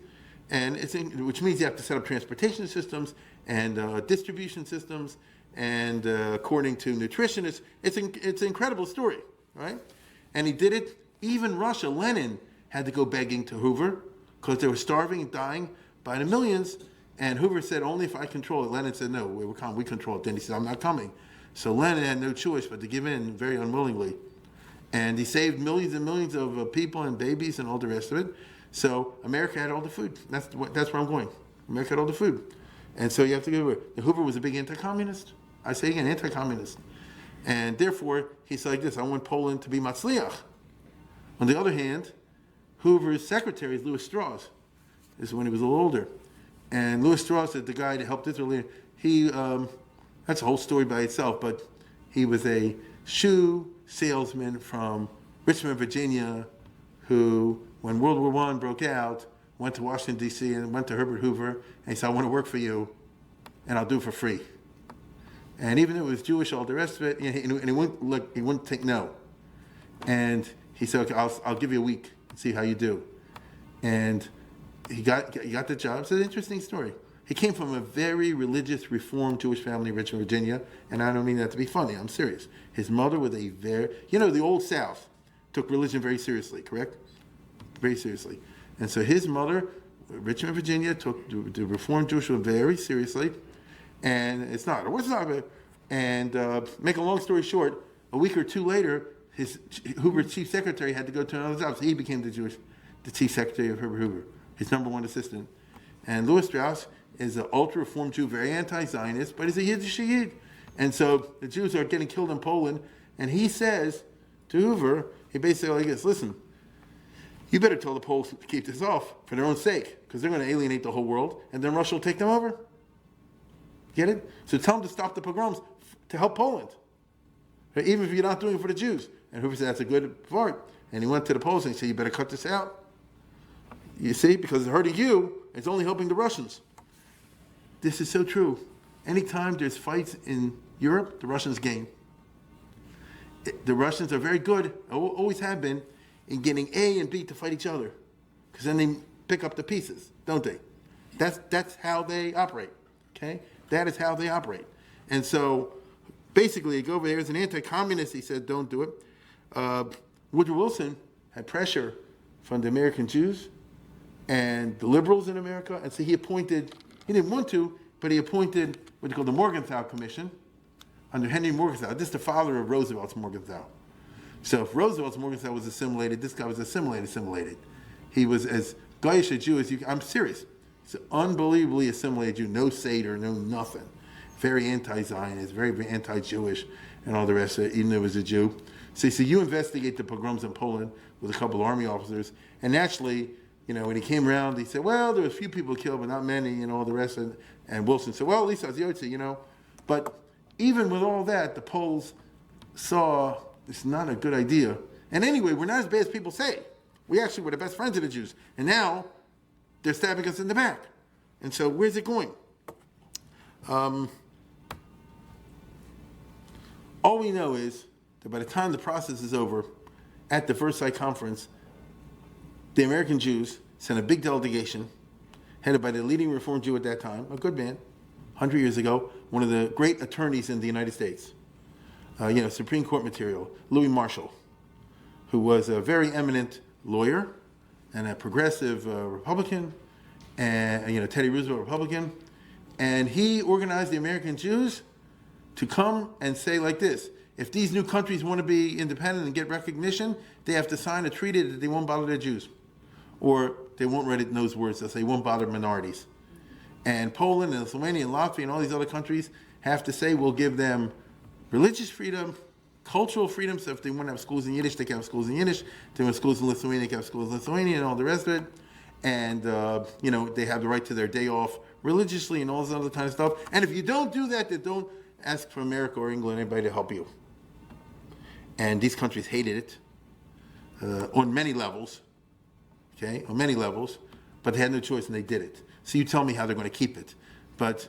And which means you have to set up transportation systems and distribution systems. And according to nutritionists, it's an incredible story, right? And he did it. Even Russia, Lenin had to go begging to Hoover because they were starving and dying by the millions. And Hoover said, only if I control it. Lenin said, no, we control it. Then he said, I'm not coming. So Lenin had no choice but to give in very unwillingly. And he saved millions and millions of people and babies and all the rest of it. So America had all the food. That's where I'm going. America had all the food. And so you have to go over. Hoover was a big anti-communist. I say again, anti-communist. And therefore, he's like this, I want Poland to be Matzliach. On the other hand, Hoover's secretary is Louis Strauss. This is when he was a little older. And Louis Strauss is the guy that helped Israel. He, that's a whole story by itself, but he was a shoe salesman from Richmond, Virginia, who, when World War I broke out, went to Washington, D.C., and went to Herbert Hoover, and he said, I want to work for you, and I'll do it for free. And even though he was Jewish, all the rest of it, and he wouldn't take no. And he said, okay, I'll give you a week and see how you do. And he got the job. It's an interesting story. He came from a very religious, Reformed Jewish family in Richmond, Virginia, and I don't mean that to be funny. I'm serious. His mother was a very, the Old South took religion very seriously, correct? Very seriously. And so his mother, Richmond, Virginia, took the Reformed Jewish very seriously, and make a long story short, a week or two later, Hoover's chief secretary had to go to another job, so he became the chief secretary of Herbert Hoover, his number one assistant. And Louis Strauss is an ultra-Reformed Jew, very anti-Zionist, but he's a Yiddish Yid. And so the Jews are getting killed in Poland, and he says to Hoover, he basically like this, listen, you better tell the Poles to keep this off for their own sake, because they're going to alienate the whole world, and then Russia will take them over. Get it? So tell them to stop the pogroms to help Poland, right? Even if you're not doing it for the Jews. And Hoover said, that's a good part. And he went to the Poles and he said, you better cut this out. You see, because it's hurting you, it's only helping the Russians. This is so true. Anytime there's fights in Europe, the Russians gain. The Russians are very good, always have been, in getting A and B to fight each other. Because then they pick up the pieces, don't they? That's how they operate, okay? That is how they operate. And so, basically, you go over there as an anti-communist, he said, don't do it. Woodrow Wilson had pressure from the American Jews and the liberals in America, and so he didn't want to, but he appointed what they call the Morgenthau Commission under Henry Morgenthau. This is the father of Roosevelt's Morgenthau. So if Roosevelt's Morgenthau was assimilated, this guy was assimilated. He was as Goyish a Jew as you, I'm serious. He's an unbelievably assimilated Jew, no Seder, no nothing. Very anti-Zionist, very, very anti-Jewish, and all the rest of it, even though he was a Jew. So you investigate the pogroms in Poland with a couple of army officers, and naturally, when he came around, he said, well, there was a few people killed, but not many, all the rest. And Wilson said, well, at least I was Yotze, But even with all that, the Poles saw it's not a good idea. And anyway, we're not as bad as people say. We actually were the best friends of the Jews. And now they're stabbing us in the back. And so where's it going? All we know is that by the time the process is over, at the Versailles Conference, the American Jews sent a big delegation headed by the leading Reformed Jew at that time, a good man, 100 years ago, one of the great attorneys in the United States, Supreme Court material, Louis Marshall, who was a very eminent lawyer and a progressive Republican, and Teddy Roosevelt Republican, and he organized the American Jews to come and say like this: if these new countries want to be independent and get recognition, they have to sign a treaty that they won't bother their Jews, or they won't write it in those words. They'll say won't bother minorities. And Poland and Lithuania and Latvia and all these other countries have to say we'll give them religious freedom, cultural freedom. So if they want to have schools in Yiddish, they can have schools in Yiddish. If they want schools in Lithuania, they can have schools in Lithuania and all the rest of it. And, they have the right to their day off religiously and all this other kind of stuff. And if you don't do that, then don't ask for America or England, anybody to help you. And these countries hated it. on many levels, okay, on many levels, but they had no choice and they did it. So you tell me how they're going to keep it. But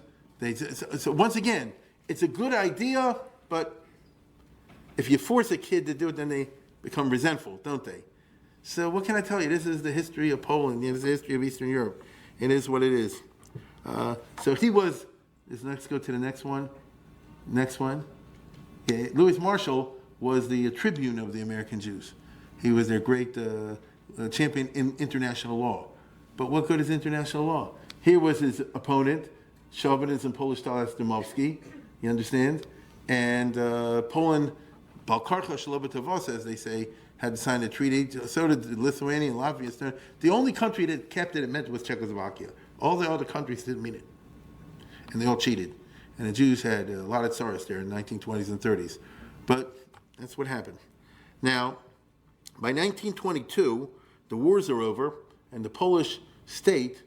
so once again, it's a good idea, but if you force a kid to do it, then they become resentful, don't they? So what can I tell you? This is the history of Poland. This is the history of Eastern Europe. It is what it is. So he was, let's go to the next one. Next one. Yeah, Louis Marshall was the tribune of the American Jews. He was their great champion in international law. But what good is international law? Here was his opponent, chauvinist and Polish stylist Domovsky, you understand? And Poland, Balkarcha Shalobotavos, as they say, had to sign a treaty. So did Lithuania and Latvia. The only country that kept it meant was Czechoslovakia. All the other countries didn't mean it. And they all cheated. And the Jews had a lot of tsars there in the 1920s and 30s. But that's what happened. Now, by 1922, the wars are over, and the Polish state,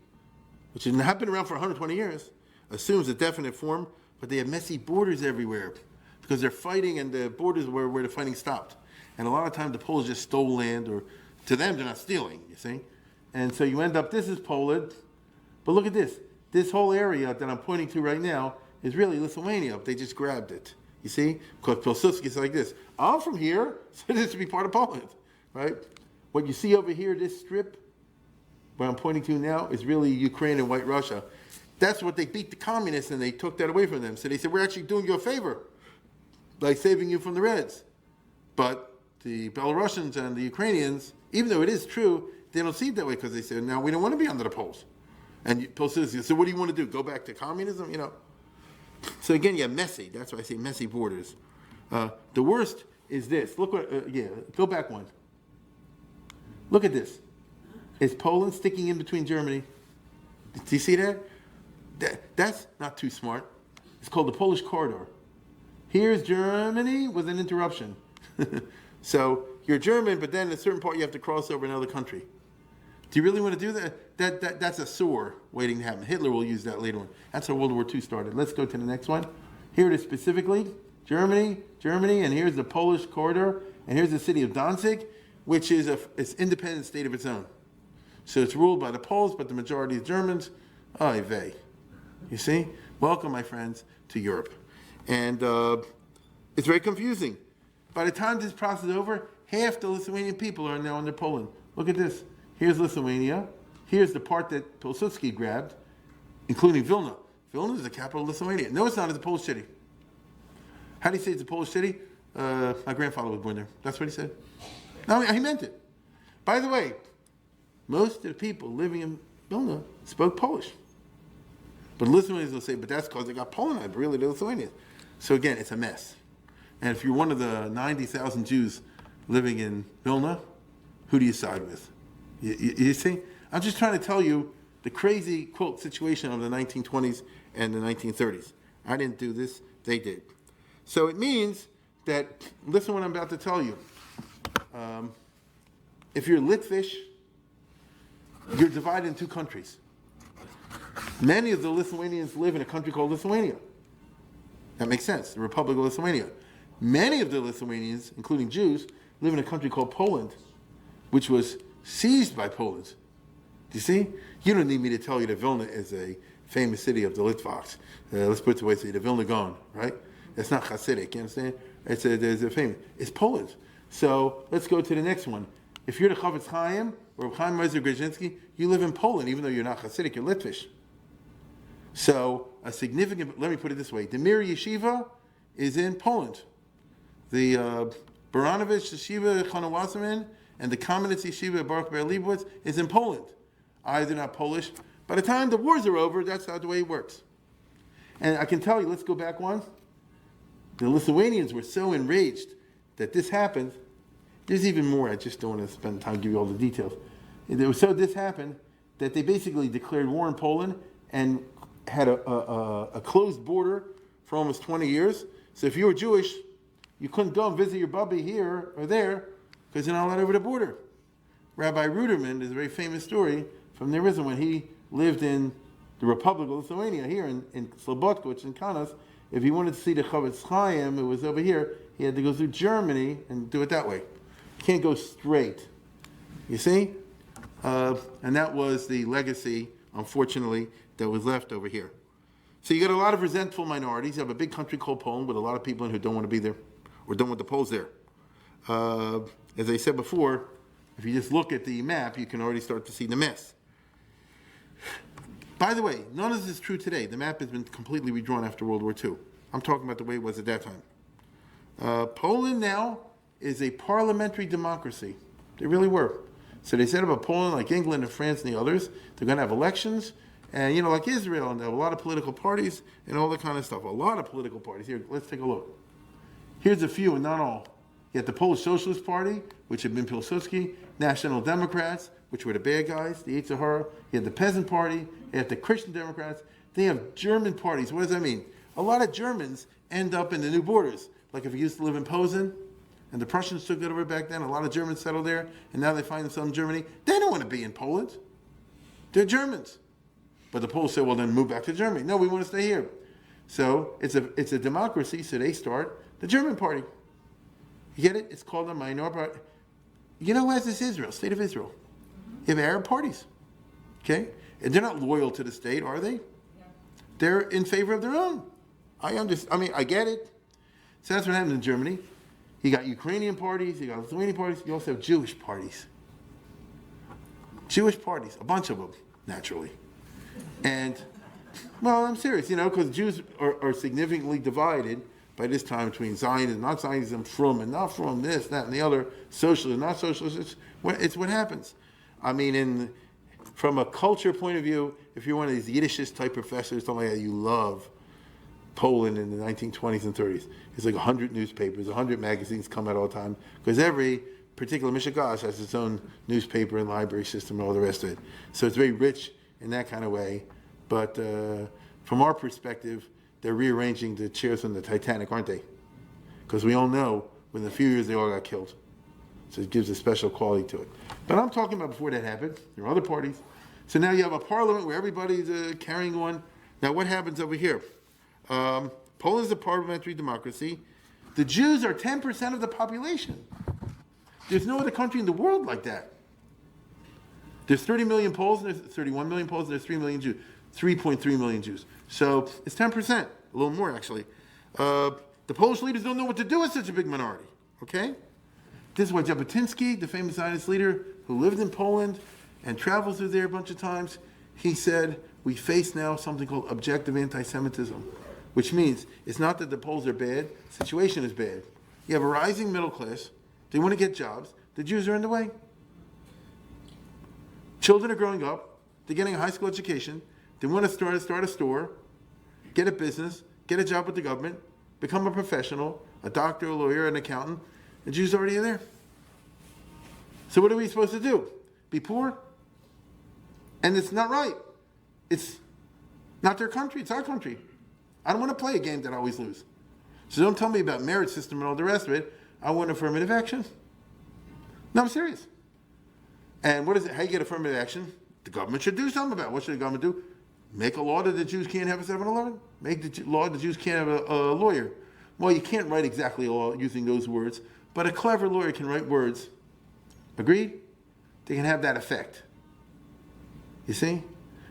which has been around for 120 years, assumes a definite form, but they have messy borders everywhere because they're fighting, and the borders were where the fighting stopped. And a lot of times the Poles just stole land, or to them they're not stealing, you see? And so you end up, this is Poland, but look at this. This whole area that I'm pointing to right now is really Lithuania. They just grabbed it, you see? Because Pilsudski is like this. I'm from here, so this should be part of Poland, right? What you see over here, this strip, what I'm pointing to now, is really Ukraine and White Russia. That's what they beat the communists, and they took that away from them. So they said, we're actually doing you a favor by saving you from the Reds. But the Belarusians and the Ukrainians, even though it is true, they don't see it that way because they say, now we don't want to be under the Poles. And Pilsudski, so what do you want to do? Go back to communism? You know. So again, you have messy. That's why I say messy borders. The worst is this. Look what, go back one. Look at this. Is Poland sticking in between Germany? Do you see that? That's not too smart. It's called the Polish corridor. Here's Germany with an interruption. So you're German, but then at a certain part you have to cross over another country. Do you really want to do that? That's a sore waiting to happen. Hitler will use that later on. That's how World War II started. Let's go to the next one. Here it is specifically. Germany, and here's the Polish corridor, and here's the city of Danzig, which is it's independent state of its own. So it's ruled by the Poles, but the majority is Germans. Oy vey. You see? Welcome, my friends, to Europe. And it's very confusing. By the time this process is over, half the Lithuanian people are now under Poland. Look at this. Here's Lithuania. Here's the part that Pilsudski grabbed, including Vilna. Vilna is the capital of Lithuania. No, it's not. It's a Polish city. How do you say it's a Polish city? My grandfather was born there. That's what he said. No, he meant it. By the way, most of the people living in Vilna spoke Polish. But Lithuanians will say, but that's because they got Poland, but really they're Lithuanians. So again, it's a mess. And if you're one of the 90,000 Jews living in Vilna, who do you side with? You see? I'm just trying to tell you the crazy, quote, situation of the 1920s and the 1930s. I didn't do this, they did. So it means that, listen to what I'm about to tell you. If you're Litvish, you're divided in two countries. Many of the Lithuanians live in a country called Lithuania. That makes sense, the Republic of Lithuania. Many of the Lithuanians, including Jews, live in a country called Poland, which was seized by Poland. Do you see? You don't need me to tell you that Vilna is a famous city of the Litvaks. Let's put it the way, say the Vilna Gaon, right? It's not Hasidic, you understand? There's a famous. It's Poland. So let's go to the next one. If you're the Chavetz Chaim or Chaim Meiser Grzezinski, you live in Poland, even though you're not Hasidic, you're Litvish. So a significant, let me put it this way, the Mir Yeshiva is in Poland. The Baranovich Yeshiva Chana Wasserman and the Kamenetz Yeshiva Baruch Ber Leibowitz is in Poland. They're not Polish. By the time the wars are over, that's not the way it works. And I can tell you, let's go back one. The Lithuanians were so enraged that this happened. There's even more. I just don't want to spend time to give you all the details. This happened that they basically declared war on Poland and had a closed border for almost 20 years. So if you were Jewish, you couldn't go and visit your Bubby here or there because you're not allowed over the border. Rabbi Ruderman, there's a very famous story from the Arizona when he lived in the Republic of Lithuania here in Slobodka, which is in Kaunas. If he wanted to see the Chavetz Chaim, it was over here, he had to go through Germany and do it that way. You can't go straight. You see? And that was the legacy, unfortunately, that was left over here. So you got a lot of resentful minorities. You have a big country called Poland with a lot of people who don't want to be there or don't want the Poles there. As I said before, if you just look at the map, you can already start to see the mess. By the way, none of this is true today. The map has been completely redrawn after World War II. I'm talking about the way it was at that time. Poland now is a parliamentary democracy. They really were. So they said about Poland, like England and France and the others, they're going to have elections. And, you know, like Israel, and they have a lot of political parties and all that kind of stuff. A lot of political parties. Here, let's take a look. Here's a few, and not all. You had the Polish Socialist Party, which had been Pilsudski, National Democrats, which were the bad guys, the Eitzahara. You had the Peasant Party. You had the Christian Democrats. They have German parties. What does that mean? A lot of Germans end up in the new borders. Like if you used to live in Posen, and the Prussians took it over back then, a lot of Germans settled there, and now they find themselves in Germany. They don't want to be in Poland. They're Germans. But the Poles say, well, then move back to Germany. No, we want to stay here. So it's a democracy, so they start the German party. You get it? It's called a minority party. You know who has this? Israel, state of Israel. You have Arab parties, okay? And they're not loyal to the state, are they? Yeah. They're in favor of their own. I get it. So that's what happens in Germany. You got Ukrainian parties, you got Lithuanian parties, you also have Jewish parties. Jewish parties, a bunch of them, naturally. And, well, I'm serious, you know, because Jews are significantly divided by this time between Zionism, not Zionism, from and not from, this, that, and the other, socialism, not socialist. It's what happens. I mean, from a culture point of view, if you're one of these Yiddishist type professors, something like that, you love Poland in the 1920s and 30s. It's like 100 newspapers, 100 magazines come out all the time, because every particular Mishigash has its own newspaper and library system and all the rest of it. So it's very rich in that kind of way. But from our perspective, they're rearranging the chairs on the Titanic, aren't they? Because we all know within a few years they all got killed. So it gives a special quality to it. But I'm talking about before that happened. There are other parties. So now you have a parliament where everybody's carrying on. Now what happens over here? Poland is a parliamentary democracy. The Jews are 10% of the population. There's no other country in the world like that. There's 30 million Poles, and there's 31 million Poles, and there's 3 million Jews. 3.3 million Jews. So it's 10%, a little more actually. The Polish leaders don't know what to do with such a big minority, okay? This is why Jabotinsky, the famous Zionist leader who lived in Poland and traveled through there a bunch of times, he said, we face now something called objective anti-Semitism, which means it's not that the Poles are bad, the situation is bad. You have a rising middle class, they want to get jobs, the Jews are in the way. Children are growing up, they're getting a high school education, they want to start a store, get a business, get a job with the government, become a professional, a doctor, a lawyer, an accountant. The Jews already are there. So what are we supposed to do? Be poor? And it's not right. It's not their country, it's our country. I don't want to play a game that I always lose. So don't tell me about merit system and all the rest of it. I want affirmative action. No, I'm serious. And what is it? How you get affirmative action? The government should do something about it. What should the government do? Make a law that the Jews can't have a 7-Eleven? Make the law that the Jews can't have a lawyer? Well, you can't write exactly a law using those words, but a clever lawyer can write words. Agreed? They can have that effect. You see?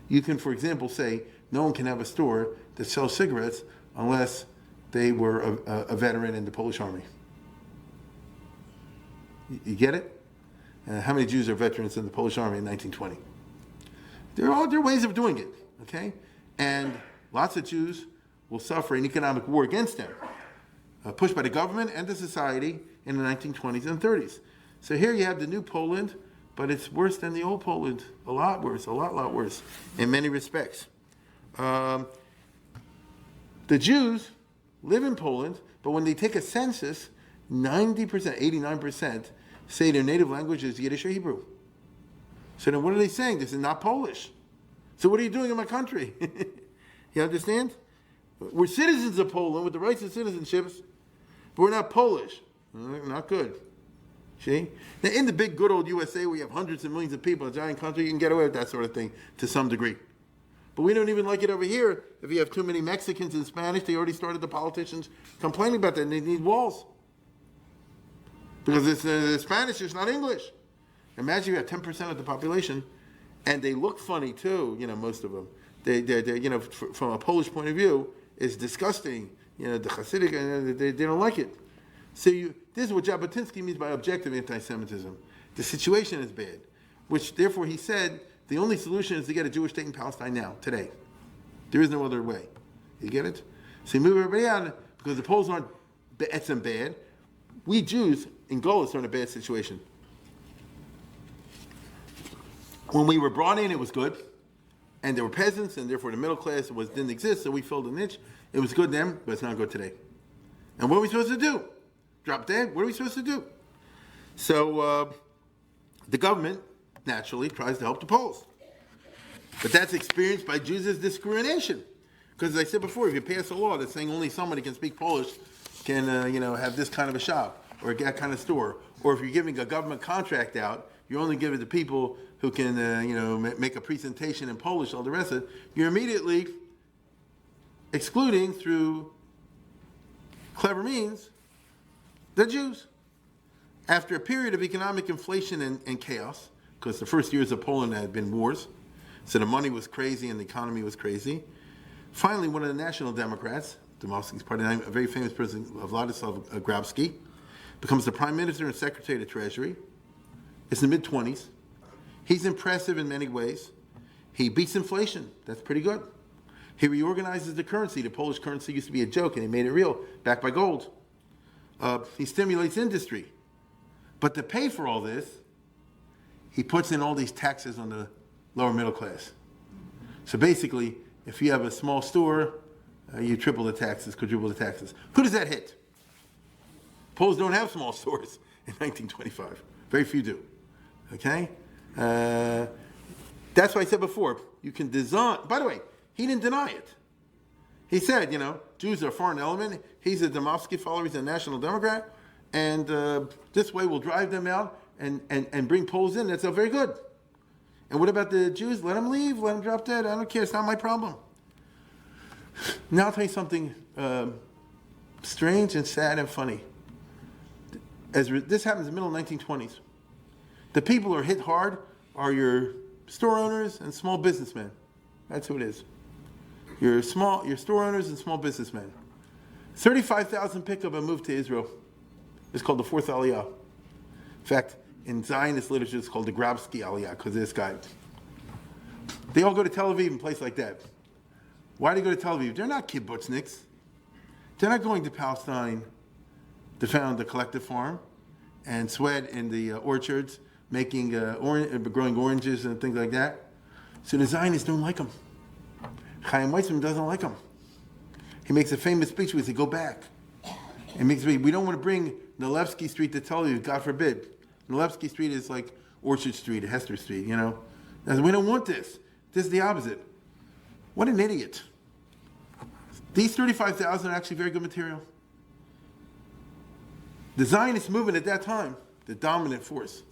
You can, for example, say no one can have a store that sells cigarettes unless they were a veteran in the Polish army. You get it? How many Jews are veterans in the Polish army in 1920? There are ways of doing it, okay? And lots of Jews will suffer an economic war against them, pushed by the government and the society in the 1920s and 30s. So here you have the new Poland, but it's worse than the old Poland. A lot worse, a lot worse in many respects. The Jews live in Poland, but when they take a census, 90%, 89% say their native language is Yiddish or Hebrew. So then what are they saying? This is not Polish. So what are you doing in my country? You understand? We're citizens of Poland with the rights of citizenships, but we're not Polish. Not good. See? Now, in the big, good old USA, we have hundreds of millions of people, a giant country, you can get away with that sort of thing to some degree. But we don't even like it over here. If you have too many Mexicans and Spanish, they already started the politicians complaining about that, and they need walls. Because it's Spanish, it's not English. Imagine you have 10% of the population, and they look funny too. Most of them. They from a Polish point of view, it's disgusting. The Hasidic, they don't like it. So this is what Jabotinsky means by objective anti-Semitism. The situation is bad, which therefore he said the only solution is to get a Jewish state in Palestine now, today. There is no other way. You get it? So you move everybody out because the Poles aren't bad. We Jews in Golis are in a bad situation. When we were brought in, it was good. And there were peasants, and therefore the middle class didn't exist, so we filled a niche. It was good then, but it's not good today. And what are we supposed to do? Drop dead? What are we supposed to do? So the government, naturally, tries to help the Poles. But that's experienced by Jews as discrimination. Because as I said before, if you pass a law that's saying only somebody can speak Polish can have this kind of a shop or that kind of store, or if you're giving a government contract out, you're only giving it to people who can make a presentation in Polish, all the rest of it, you're immediately excluding through clever means the Jews. After a period of economic inflation and chaos, because the first years of Poland had been wars, so the money was crazy and the economy was crazy, finally one of the National Democrats, Domovsky's party, a very famous person, Władysław Grabski, becomes the Prime Minister and Secretary of the Treasury. It's in the mid-20s. He's impressive in many ways. He beats inflation. That's pretty good. He reorganizes the currency. The Polish currency used to be a joke, and he made it real, backed by gold. He stimulates industry. But to pay for all this, he puts in all these taxes on the lower middle class. So basically, if you have a small store, you triple the taxes, quadruple the taxes. Who does that hit? Poles don't have small stores in 1925. Very few do. Okay? That's why I said before, you can design. By the way, he didn't deny it. He said, Jews are a foreign element. He's a Domovsky follower. He's a National Democrat. And this way we'll drive them out and bring Poles in. That's very good. And what about the Jews? Let them leave. Let them drop dead. I don't care. It's not my problem. Now I'll tell you something strange and sad and funny. This happens in the middle of the 1920s. The people who are hit hard are your store owners and small businessmen. That's who it is. Your store owners and small businessmen. 35,000 pick up and move to Israel. It's called the Fourth Aliyah. In fact, in Zionist literature, it's called the Grabski Aliyah, because of this guy. They all go to Tel Aviv and place like that. Why do they go to Tel Aviv? They're not kibbutzniks. They're not going to Palestine to found a collective farm and sweat in the orchards, making growing oranges and things like that. So the Zionists don't like them. Chaim Weizmann doesn't like them. He makes a famous speech where he says, go back. We don't want to bring Nalevsky Street to Tel Aviv, God forbid. Nalevsky Street is like Orchard Street, Hester Street, We don't want this. This is the opposite. What an idiot. These 35,000 are actually very good material. The Zionist movement at that time, the dominant force,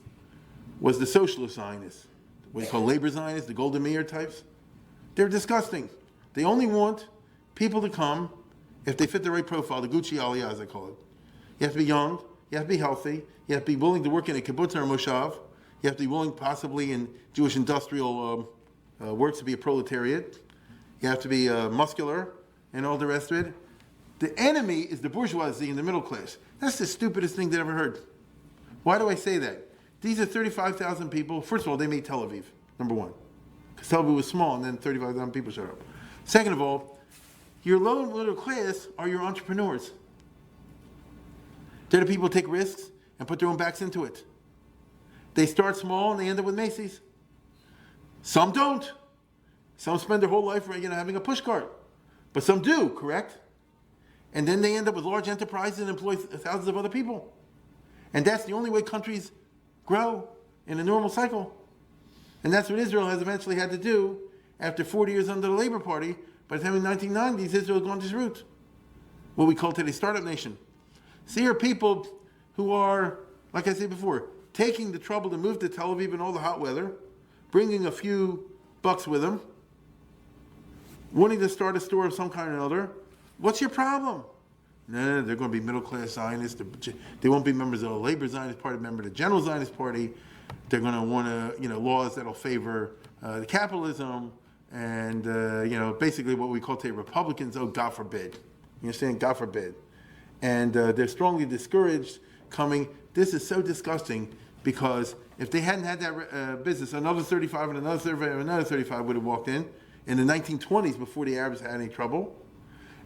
was the Socialist Zionists. What you call labor Zionists, the Golda Meir types. They're disgusting. They only want people to come if they fit the right profile, the Gucci Aliyah, as I call it. You have to be young, you have to be healthy, you have to be willing to work in a kibbutz or a moshav, you have to be willing possibly in Jewish industrial works to be a proletariat, you have to be muscular and all the rest of it. The enemy is the bourgeoisie and the middle class. That's the stupidest thing they ever heard. Why do I say that? These are 35,000 people. First of all, they made Tel Aviv, number one. Because Tel Aviv was small and then 35,000 people showed up. Second of all, your low and middle class are your entrepreneurs. They're the people who take risks and put their own backs into it. They start small and they end up with Macy's. Some don't. Some spend their whole life having a push cart. But some do, correct? And then they end up with large enterprises and employ thousands of other people. And that's the only way countries grow in a normal cycle. And that's what Israel has eventually had to do after 40 years under the Labor Party. By the time in the 1990s, Israel had gone this route. What we call today startup nation. So here are people who are, like I said before, taking the trouble to move to Tel Aviv in all the hot weather, bringing a few bucks with them, wanting to start a store of some kind or another. What's your problem? No, they're going to be middle-class Zionists. They won't be members of the Labor Zionist Party, member of the General Zionist Party. They're going to want laws that'll favor the capitalism and, basically what we call today Republicans. Oh, God forbid. You understand? God forbid. And they're strongly discouraged coming. This is so disgusting because if they hadn't had that business, another 35 and another 35 and another 35 would have walked in the 1920s before the Arabs had any trouble.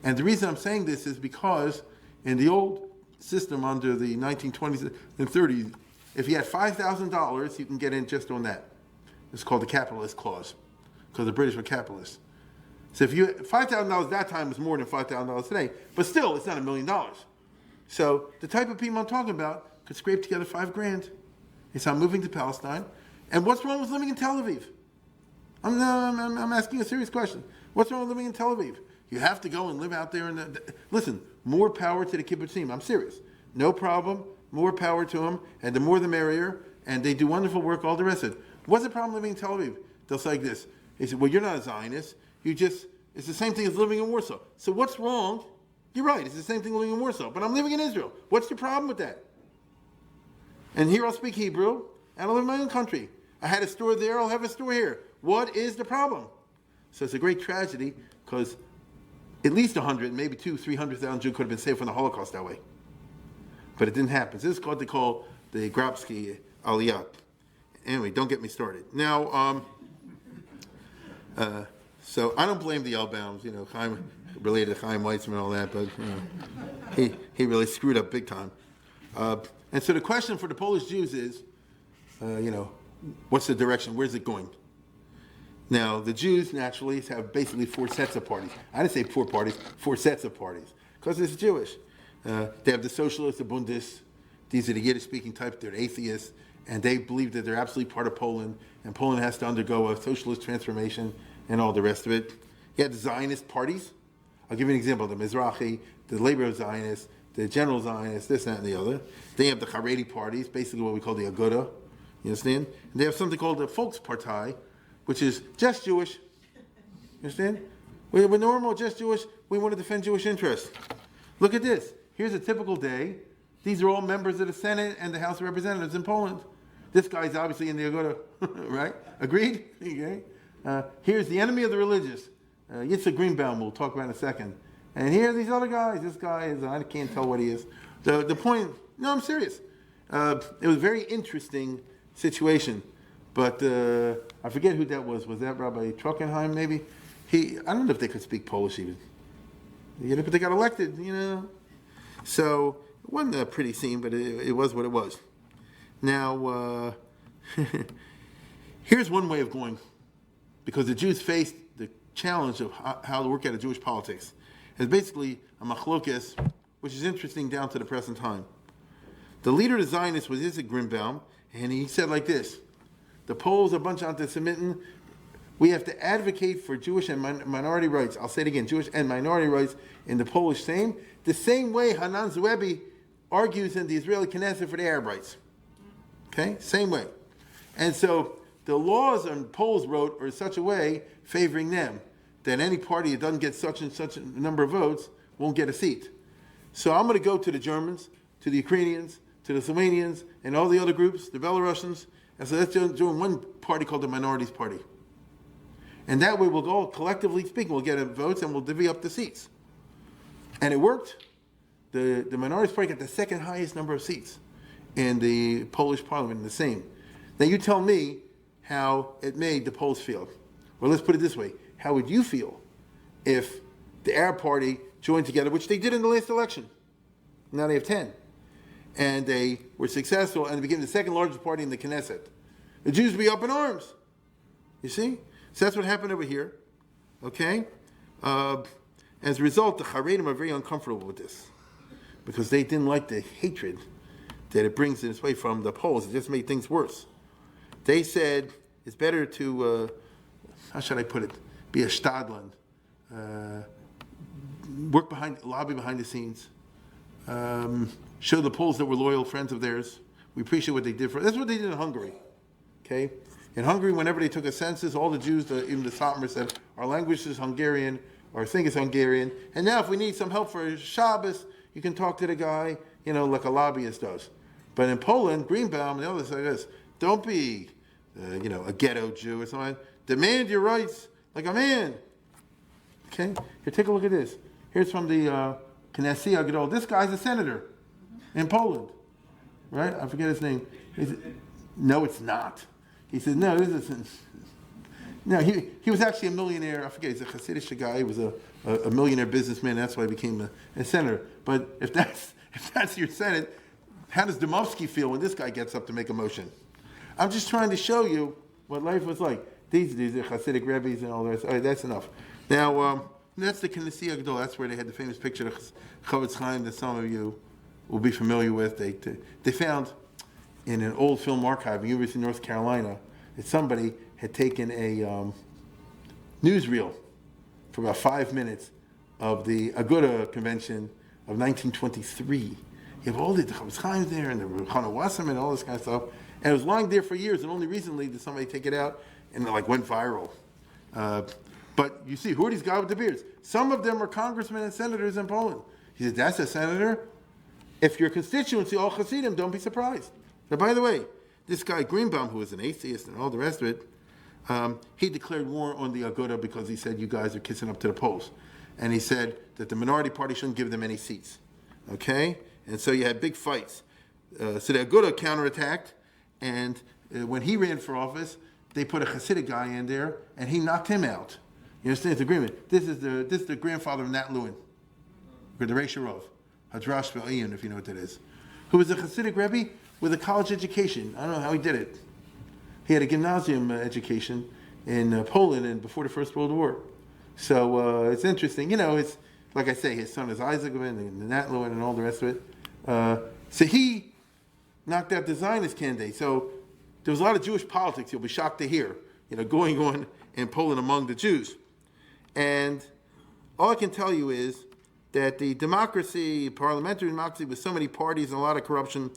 And the reason I'm saying this is because in the old system under the 1920s and 30s, if you had $5,000, you can get in just on that. It's called the capitalist clause, because the British were capitalists. So if you $5,000 that time was more than $5,000 today, but still it's not $1 million. So the type of people I'm talking about could scrape together $5,000. It's I'm moving to Palestine. And what's wrong with living in Tel Aviv? I'm asking a serious question. What's wrong with living in Tel Aviv? You have to go and live out there. Listen, more power to the kibbutzim. I'm serious. No problem. More power to them. And the more the merrier. And they do wonderful work, all the rest of it. What's the problem living in Tel Aviv? They'll say like this. They say, well, you're not a Zionist. It's the same thing as living in Warsaw. So what's wrong? You're right. It's the same thing living in Warsaw. But I'm living in Israel. What's the problem with that? And here I'll speak Hebrew. And I'll live in my own country. I had a store there. I'll have a store here. What is the problem? So it's a great tragedy because at least 100, maybe 200,000-300,000 Jews could have been saved from the Holocaust that way. But it didn't happen. So this is what they call the Grabsky Aliyah. Anyway, don't get me started. Now, so I don't blame the Albaums, Chaim, related to Chaim Weitzman and all that, but he really screwed up big time. And so the question for the Polish Jews is, what's the direction? Where's it going? Now, the Jews naturally have basically 4 sets of parties. I didn't say 4 parties, 4 sets of parties, because it's Jewish. They have the Socialists, the Bundists. These are the Yiddish-speaking type. They're atheists, and they believe that they're absolutely part of Poland, and Poland has to undergo a socialist transformation and all the rest of it. You have the Zionist parties. I'll give you an example. The Mizrahi, the Labor Zionists, the General Zionists, this, that, and the other. They have the Haredi parties, basically what we call the Aguda. You understand? And they have something called the Volkspartei, which is just Jewish. You understand? We're normal, just Jewish. We want to defend Jewish interests. Look at this. Here's a typical day. These are all members of the Senate and the House of Representatives in Poland. This guy's obviously in the Aguda, right? Agreed? Okay. Here's the enemy of the religious, Yitzhak Greenbaum, we'll talk about in a second. And here are these other guys. This guy is, I can't tell what he is. The point, no, I'm serious. It was a very interesting situation. But I forget who that was. Was that Rabbi Trockenheim, maybe? I don't know if they could speak Polish even. But they got elected, So it wasn't a pretty scene, but it was what it was. Now, here's one way of going. Because the Jews faced the challenge of how to work out of Jewish politics. It's basically a machlokes, which is interesting down to the present time. The leader of the Zionists was Yitzhak Greenbaum, and he said like this. The Poles are a bunch of anti-Semitism. We have to advocate for Jewish and minority rights. I'll say it again, Jewish and minority rights in the Polish Sejm. The same way Hanan Zewebi argues in the Israeli Knesset for the Arab rights. Okay? Same way. And so the laws on Poles wrote are in such a way favoring them that any party that doesn't get such and such a number of votes won't get a seat. So I'm going to go to the Germans, to the Ukrainians, to the Slovenians, and all the other groups, the Belarusians, and so let's join one party called the Minorities Party. And that way we'll go, collectively speaking, we'll get votes and we'll divvy up the seats. And it worked. The Minorities Party got the second highest number of seats in the Polish parliament, the same. Now you tell me how it made the Poles feel. Well, let's put it this way. How would you feel if the Arab Party joined together, which they did in the last election? Now they have 10. And they were successful and became the second largest party in the Knesset. The Jews would be up in arms. You see? So that's what happened over here. Okay? As a result, the Haredim are very uncomfortable with this because they didn't like the hatred that it brings in its way from the Poles. It just made things worse. They said it's better to, how should I put it, be a Stadland, lobby behind the scenes, show the Poles that we're loyal friends of theirs. We appreciate what they did for us. That's what they did in Hungary. Okay? In Hungary, whenever they took a census, all the Jews, even the Satmar said, our language is Hungarian, our thing is Hungarian, and now if we need some help for Shabbos, you can talk to the guy, like a lobbyist does. But in Poland, Greenbaum and the others like this, Don't be, a ghetto Jew or something. Demand your rights like a man. Okay? Here, take a look at this. Here's from the Knesset Gadol. This guy's a senator in Poland. Right? I forget his name. No, it's not. He said, no, this isn't. No, he was actually a millionaire. I forget, he's a Hasidic guy. He was a millionaire businessman. That's why he became a senator. But if that's your Senate, how does Domovsky feel when this guy gets up to make a motion? I'm just trying to show you what life was like. These are Hasidic rabbis and all the rest. All right, that's enough. Now, that's the Knesset Gadol. That's where they had the famous picture of Chavetz Chaim that some of you will be familiar with. They found in an old film archive in University of North Carolina that somebody had taken a newsreel for about 5 minutes of the Aguda convention of 1923. You have all the Chavetz Chaim there and the Chana Wasserman and all this kind of stuff. And it was lying there for years, and only recently did somebody take it out and it went viral. But you see, who are these guys with the beards? Some of them are congressmen and senators in Poland. He said, that's a senator? If your constituency all Hasidim, don't be surprised. Now, by the way, this guy Greenbaum, who was an atheist and all the rest of it, he declared war on the Aguda because he said, you guys are kissing up to the Poles. And he said that the minority party shouldn't give them any seats. Okay? And so you had big fights. So the Aguda counterattacked, and when he ran for office, they put a Hasidic guy in there, and he knocked him out. You understand? It's agreement. This is the grandfather of Nat Lewin, or the Reish Rov, Hadrash Ve'ayin, if you know what that is, who was a Hasidic Rebbe with a college education. I don't know how he did it. He had a gymnasium education in Poland and before the First World War. So it's interesting. It's like I say, his son is Isaac and Nat Lewin and all the rest of it. So he knocked out the Zionist candidate. So there was a lot of Jewish politics, you'll be shocked to hear, going on in Poland among the Jews. And all I can tell you is that the democracy, parliamentary democracy with so many parties and a lot of corruption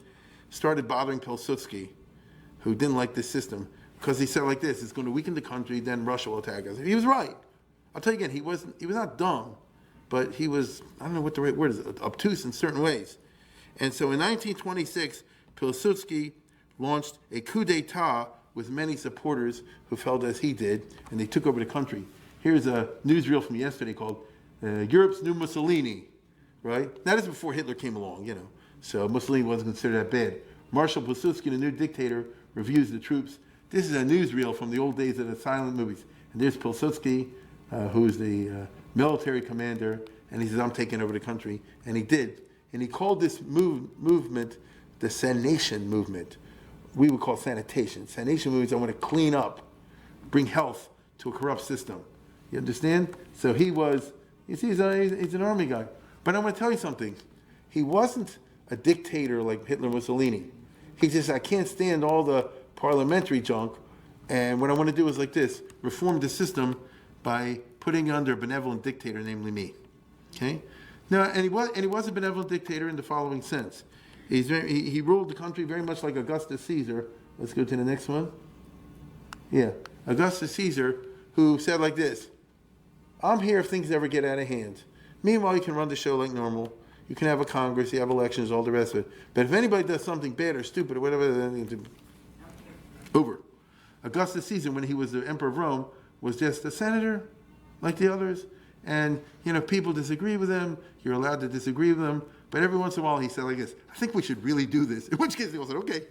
started bothering Pilsudski, who didn't like this system, because he said like this, it's going to weaken the country, then Russia will attack us. He was right. I'll tell you again, he was not dumb, but he was, I don't know what the right word is, obtuse in certain ways. And so in 1926, Pilsudski launched a coup d'etat with many supporters who felt as he did, and they took over the country. Here's a newsreel from yesterday called Europe's New Mussolini, right? That is before Hitler came along, so Mussolini wasn't considered that bad. Marshal Pilsudski, the new dictator, reviews the troops. This is a newsreel from the old days of the silent movies. And there's Pilsudski, who's the military commander, and he says, I'm taking over the country. And he did. And he called this movement the sanation movement. We would call sanitation. Sanation movement is I want to clean up, bring health to a corrupt system. You understand? So he was, he's an army guy. But I'm going to tell you something. He wasn't a dictator like Hitler Mussolini. He says, I can't stand all the parliamentary junk, and what I want to do is like this, reform the system by putting under a benevolent dictator, namely me. Okay? Now, and he was a benevolent dictator in the following sense. He ruled the country very much like Augustus Caesar. Let's go to the next one. Yeah, Augustus Caesar, who said like this, I'm here if things ever get out of hand. Meanwhile, you can run the show like normal. You can have a Congress, you have elections, all the rest of it. But if anybody does something bad or stupid or whatever, then it's over. Augustus Caesar, when he was the emperor of Rome, was just a senator like the others. And, people disagree with him. You're allowed to disagree with him. But every once in a while, he said like this, I think we should really do this. In which case, he said, okay.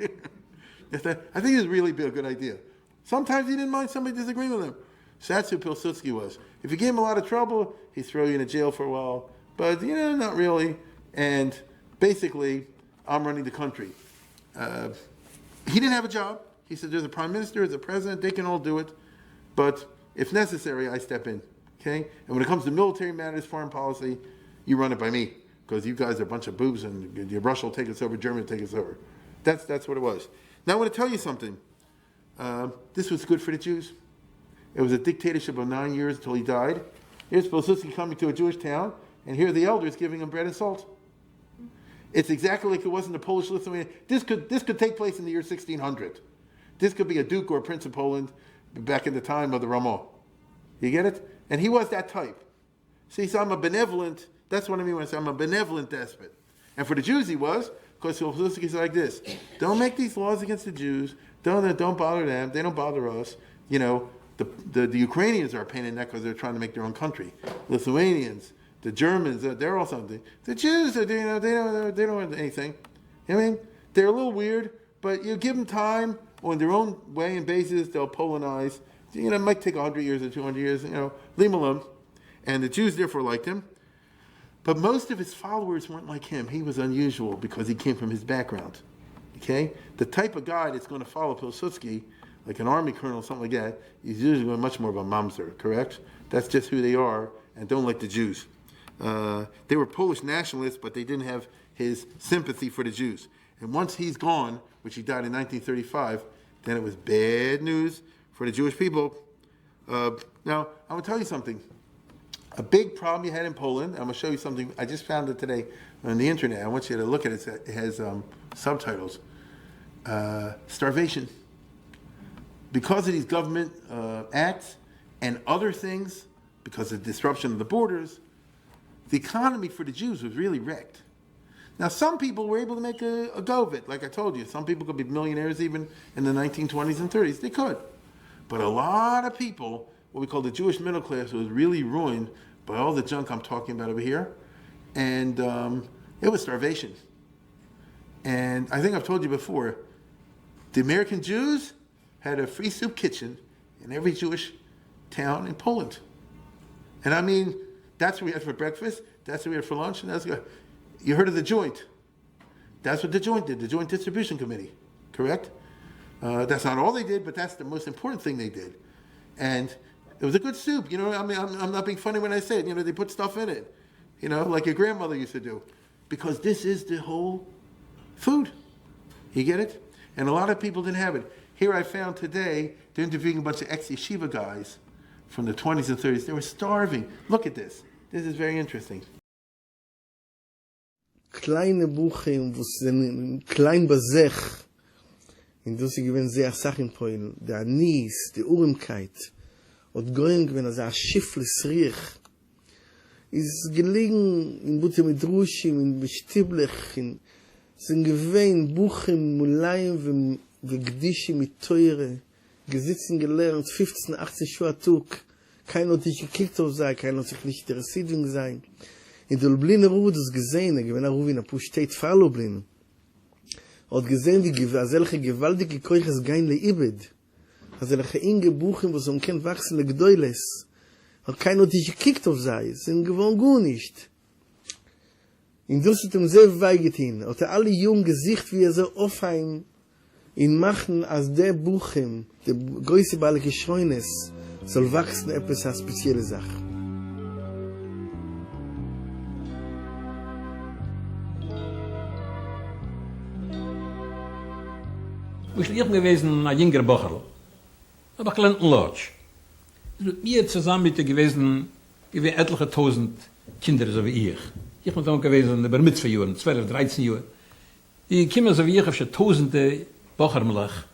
I think this would really be a good idea. Sometimes he didn't mind somebody disagreeing with him. So that's who Pilsudski was. If you gave him a lot of trouble, he'd throw you in a jail for a while. But, not really. And basically, I'm running the country. He didn't have a job. He said, there's a prime minister, there's a president, they can all do it. But if necessary, I step in. Okay? And when it comes to military matters, foreign policy, you run it by me. Because you guys are a bunch of boobs and Russia will take us over, Germany will take us over. That's what it was. Now I want to tell you something. This was good for the Jews. It was a dictatorship of 9 years until he died. Here's Pilsudski coming to a Jewish town, and here are the elders giving him bread and salt. It's exactly like it was in the Polish-Lithuanian. This could take place in the year 1600. This could be a duke or a prince of Poland back in the time of the Ramah. You get it? And he was that type. See, so I'm a benevolent, that's what I mean when I say I'm a benevolent despot. And for the Jews he was, because Pilsudski said like this, don't make these laws against the Jews, Don't bother them. They don't bother us. You know, the Ukrainians are a pain in the neck because they're trying to make their own country. Lithuanians, the Germans, they're all something. The Jews, they don't have anything. I mean, they're a little weird, but you give them time on their own way and basis, they'll Polonize. You know, it might take 100 years or 200 years, you know, leave him alone. And the Jews therefore liked him. But most of his followers weren't like him. He was unusual because he came from his background. Okay? The type of guy that's going to follow Pilsudski, like an army colonel or something like that, is usually much more of a mamzer, correct? That's just who they are and don't like the Jews. They were Polish nationalists, but they didn't have his sympathy for the Jews. And once he's gone, which he died in 1935, then it was bad news for the Jewish people. Now, I'm going to tell you something. A big problem you had in Poland, I'm going to show you something. I just found it today on the internet. I want you to look at it. It has subtitles. Starvation. Because of these government acts and other things, because of disruption of the borders, the economy for the Jews was really wrecked. Now, some people were able to make a go of it. Like I told you, some people could be millionaires even in the 1920s and 30s. They could. But a lot of people, what we call the Jewish middle class, was really ruined by all the junk I'm talking about over here. And it was starvation. And I think I've told you before, the American Jews had a free soup kitchen in every Jewish town in Poland. And I mean, that's what we had for breakfast, that's what we had for lunch, and that's what, you heard of the Joint. That's what the Joint did, the Joint Distribution Committee, correct? That's not all they did, but that's the most important thing they did. And it was a good soup, you know, I mean, I'm not being funny when I say it, you know, they put stuff in it, you know, like your grandmother used to do. Because this is the whole food. You get it? And a lot of people didn't have it. Here I found today, they're interviewing a bunch of ex-yeshiva guys from the 20s and 30s. They were starving. Look at this. This is very interesting.
Kleine Buchen, wo es klein bezech, in das sie gewinnen sehr Sachen poil, der Anis, die Urimkeit, und goyen gewinnen, also ein Schiffles Riech, ist gelegen in Butte mit Rushim, in Bestiblich, sind gewähnt Buchen, Mulayim, Gdishim mit Teure, gesitzen gelernt, 15, 80 Schuhe Tug, keiner hat sich gekickt auf sei, keiner hat sich nicht interessiert sein. In der Lubliner Ruhe das gesehen, wenn Ruhe in der Push steht, fahr Lublin. Hat gesehen, wie solche gewaltige Keuches gehen leibed. Also solche inge Buchen, wo so ein Kind wachsen, le Gdeules. Hat keiner hat sich gekickt auf sei, sind gewohnt gut nicht. In das hat ihm sehr weigetin, hat alle jungen Gesicht, wie so aufheim, in machen, als der Buchen, der größte Balle Geschreunes, soll wachsen etwas als spezielle Sache.
Ich bin gewesen ein jüngerer Bocherl, aber gelernt in Lodge. Mit mir zusammen mit dir gewesen, etliche tausend Kinder, so wie ich. Ich bin dann gewesen über Mitzvah-Jahren, 12, 13 Jahre. Die kommen so wie ich auf tausende Bochermlach,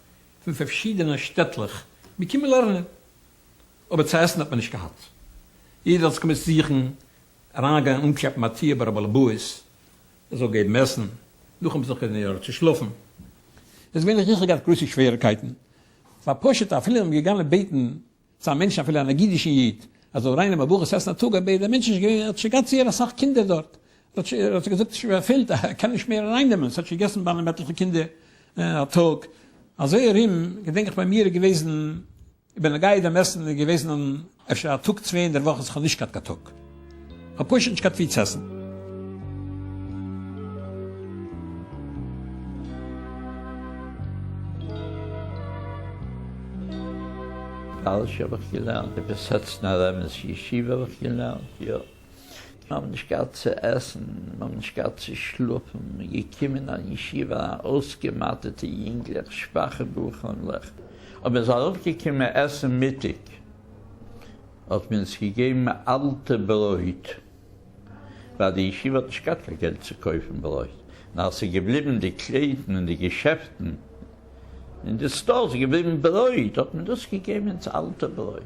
von verschiedenen Städtlich. Wir können lernen. Aber zu essen hat man nicht gehabt. Jeder hat sich sichern, Raga, Umklapp, Mathieu, Barabalabouis, so geht messen, noch um sich zu schlafen. Das sind richtig große Schwierigkeiten. War Poscheta, viele haben gegangen beten, zu einem Menschen, viele einer jüdischen Jid, also rein im Abuch, es heißt Natuga, der Mensch hat schon ganz jeder Sache Kinder dort. Er hat gesagt, es fehlt, er kann nicht mehr reinnehmen. Es hat schon gegessen bei einem etlichen Kinder am Tag. Also gedenke ich bei mir gewesen, ich bin ein Geid am Essen gewesen, auf der Tag 2 in der Woche, es kann nicht gerade Tag. Aber Poscheta nicht gerade viel zu essen.
Alles habe ich gelernt. Ich besetzt nach dem Yeshiva habe ich gelernt, ja. Wir haben nicht gehabt zu essen, wir haben nicht gehabt zu schlafen. Wir kamen an Yeshiva, ausgemattete Jüngler, schwache Buchhandler. Aber es hat aufgekommen, essen Mittag. Hat mir es gegeben, alte Bräut. Weil die Yeshiva hat nicht gehabt, kein Geld zu kaufen, Bräut. Und als sie geblieben, die Kleiden und die Geschäften, in der Stores geblieben Bräut, hat mir das gegeben ins alte Bräut.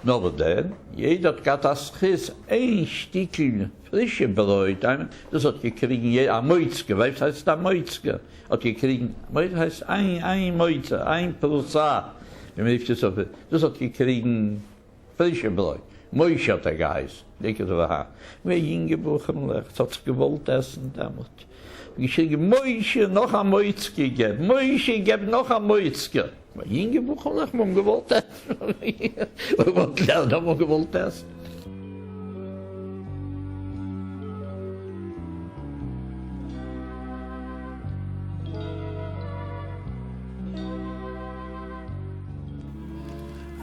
Aber dann, jeder hat das Schiss, ein Stückchen frische Bräut, das hat gekriegt, ein Mäuzke, weißt du, heißt das Mäuzke, hat gekriegt, Mäuzke heißt ein Mäuze, ein Pulsar, wie man das so, das hat gekriegt frische Bräut. Mäuze hat geheißen, denke so, aha. Wir hingebuchen, das hat es gewollt essen damals. Ich sage, Mäuze, noch ein Mäuzke geben, Mäuze, gib noch ein Mäuzke. Maar hingebuchen, ich habe gewollt essen. Wir wollten lernen, haben wir gewollt essen.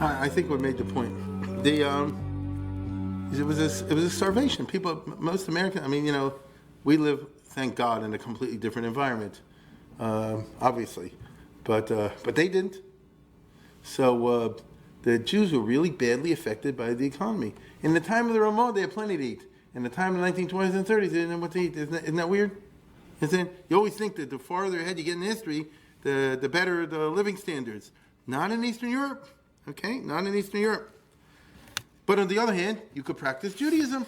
I think what made the point. It was a starvation. People, most Americans. I mean, you know, we live, thank God, in a completely different environment, obviously, but they didn't. So the Jews were really badly affected by the economy. In the time of the Ramah, they had plenty to eat. In the time of the 1920s and 30s, they didn't know what to eat. Isn't that weird? You always think that the farther ahead you get in history, the better the living standards. Not in Eastern Europe, okay? Not in Eastern Europe. But on the other hand, you could practice Judaism.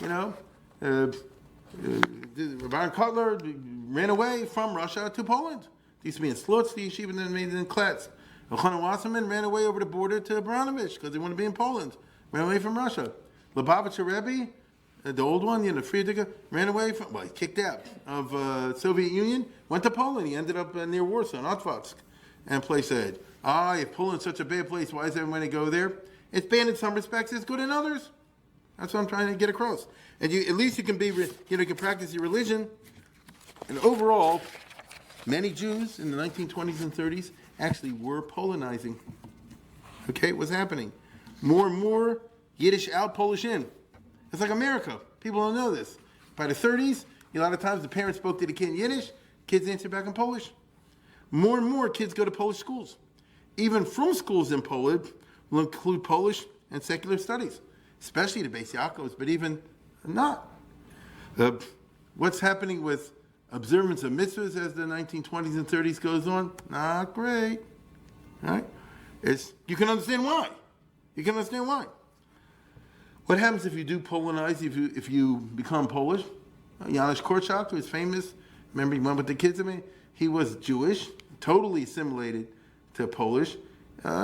You know, Baron Kotler ran away from Russia to Poland. He used to be in Slutsk, the yeshiva, and then made it in Kletz. Elchanan Wasserman ran away over the border to Baranovich because they wanted to be in Poland. Ran away from Russia. Lubavitcher Rebbe, the old one, you know, Friedrich, ran away from, well, he kicked out of Soviet Union, went to Poland. He ended up near Warsaw, in Otvatsk. And place said, if Poland's such a bad place, why does everybody go there? It's bad in some respects, it's good in others. That's what I'm trying to get across. And at least you can be, you can practice your religion. And overall, many Jews in the 1920s and 30s actually were Polonizing. Okay, what's happening? More and more Yiddish out, Polish in. It's like America. People don't know this. By the 30s, a lot of times the parents spoke to the kid in Yiddish, kids answered back in Polish. More and more kids go to Polish schools. Even from schools in Poland will include Polish and secular studies, especially the Beis Yaakovs, but even not. What's happening with observance of mitzvahs as the 1920s and 30s goes on? Not great. Right? You can understand why. You can understand why. What happens if you do Polonize, if you become Polish? Janusz Korczak, who is famous, remember he went with the kids, he was Jewish, totally assimilated to Polish.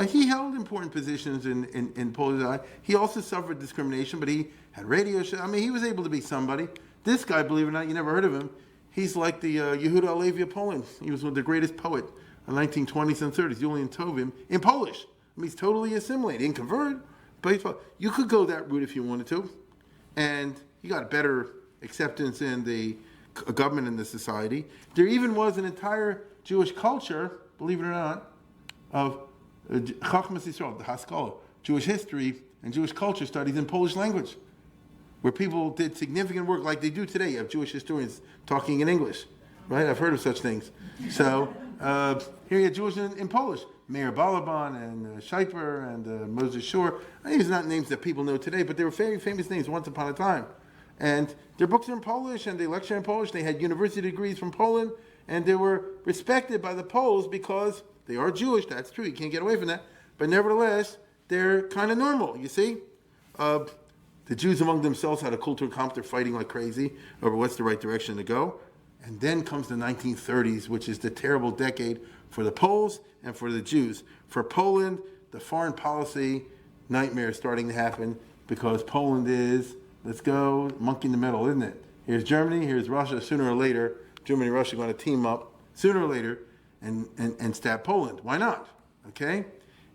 He held important positions in Polish. He also suffered discrimination, but he had radio shows. He was able to be somebody. This guy, believe it or not, you never heard of him. He's like the Yehuda Halevi of Poland. He was one of the greatest poet in the 1920s and 30s, Julian Tovim, in Polish. He's totally assimilated. He didn't convert, but you could go that route if you wanted to. And you got better acceptance in the government and the society. There even was an entire Jewish culture, believe it or not, of Chachmas Yisrael, the Haskalah, Jewish history and Jewish culture studies in Polish language, where people did significant work like they do today. You have Jewish historians talking in English, right? I've heard of such things. So here you have Jewish in Polish. Meir Balaban and Scheiper and Moses Shor. These are not names that people know today, but they were very famous names once upon a time. And their books are in Polish, and they lecture in Polish. They had university degrees from Poland, and they were respected by the Poles because they are Jewish. That's true. You can't get away from that. But nevertheless, they're kind of normal, you see? The Jews among themselves had a culture camp. They're fighting like crazy over what's the right direction to go. And then comes the 1930s, which is the terrible decade for the Poles and for the Jews. For Poland, the foreign policy nightmare is starting to happen because Poland is, let's go, monkey in the middle, isn't it? Here's Germany, here's Russia. Sooner or later, Germany and Russia are going to team up sooner or later and stab Poland. Why not? Okay?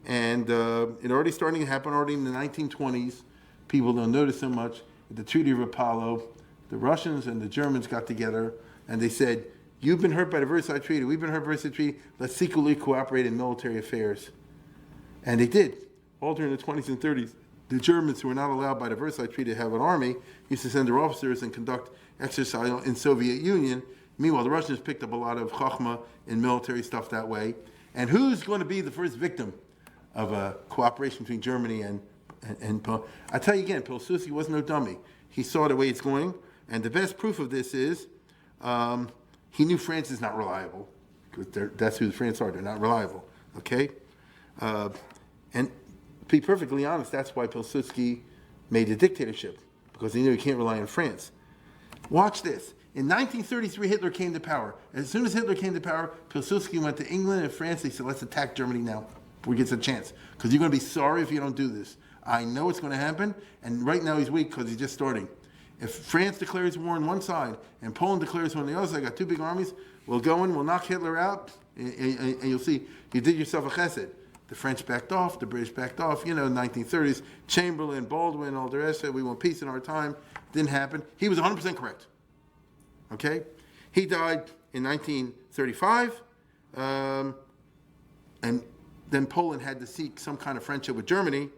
And it already starting to happen already in the 1920s. People don't notice so much. At the Treaty of Apollo, the Russians and the Germans got together and they said, you've been hurt by the Versailles Treaty, we've been hurt by the Versailles Treaty, let's secretly cooperate in military affairs. And they did. All during the 20s and 30s, the Germans, who were not allowed by the Versailles Treaty to have an army, used to send their officers and conduct exercise in Soviet Union. Meanwhile, the Russians picked up a lot of chachma in military stuff that way. And who's going to be the first victim of a cooperation between Germany and I tell you again, Pilsudski was no dummy. He saw the way it's going, and the best proof of this is he knew France is not reliable, because that's who the France are. They're not reliable, okay? And be perfectly honest, that's why Pilsudski made the dictatorship, because he knew he can't rely on France. Watch this. In 1933, Hitler came to power. As soon as Hitler came to power, Pilsudski went to England and France. They said, let's attack Germany now before he gets a chance, because you're going to be sorry if you don't do this. I know it's going to happen, and right now he's weak because he's just starting. If France declares war on one side and Poland declares war on the other side, got two big armies, we'll go in, we'll knock Hitler out, and you'll see, you did yourself a chesed. The French backed off, the British backed off, 1930s, Chamberlain, Baldwin, all the rest of it, we want peace in our time. Didn't happen. He was 100% correct. Okay? He died in 1935, and then Poland had to seek some kind of friendship with Germany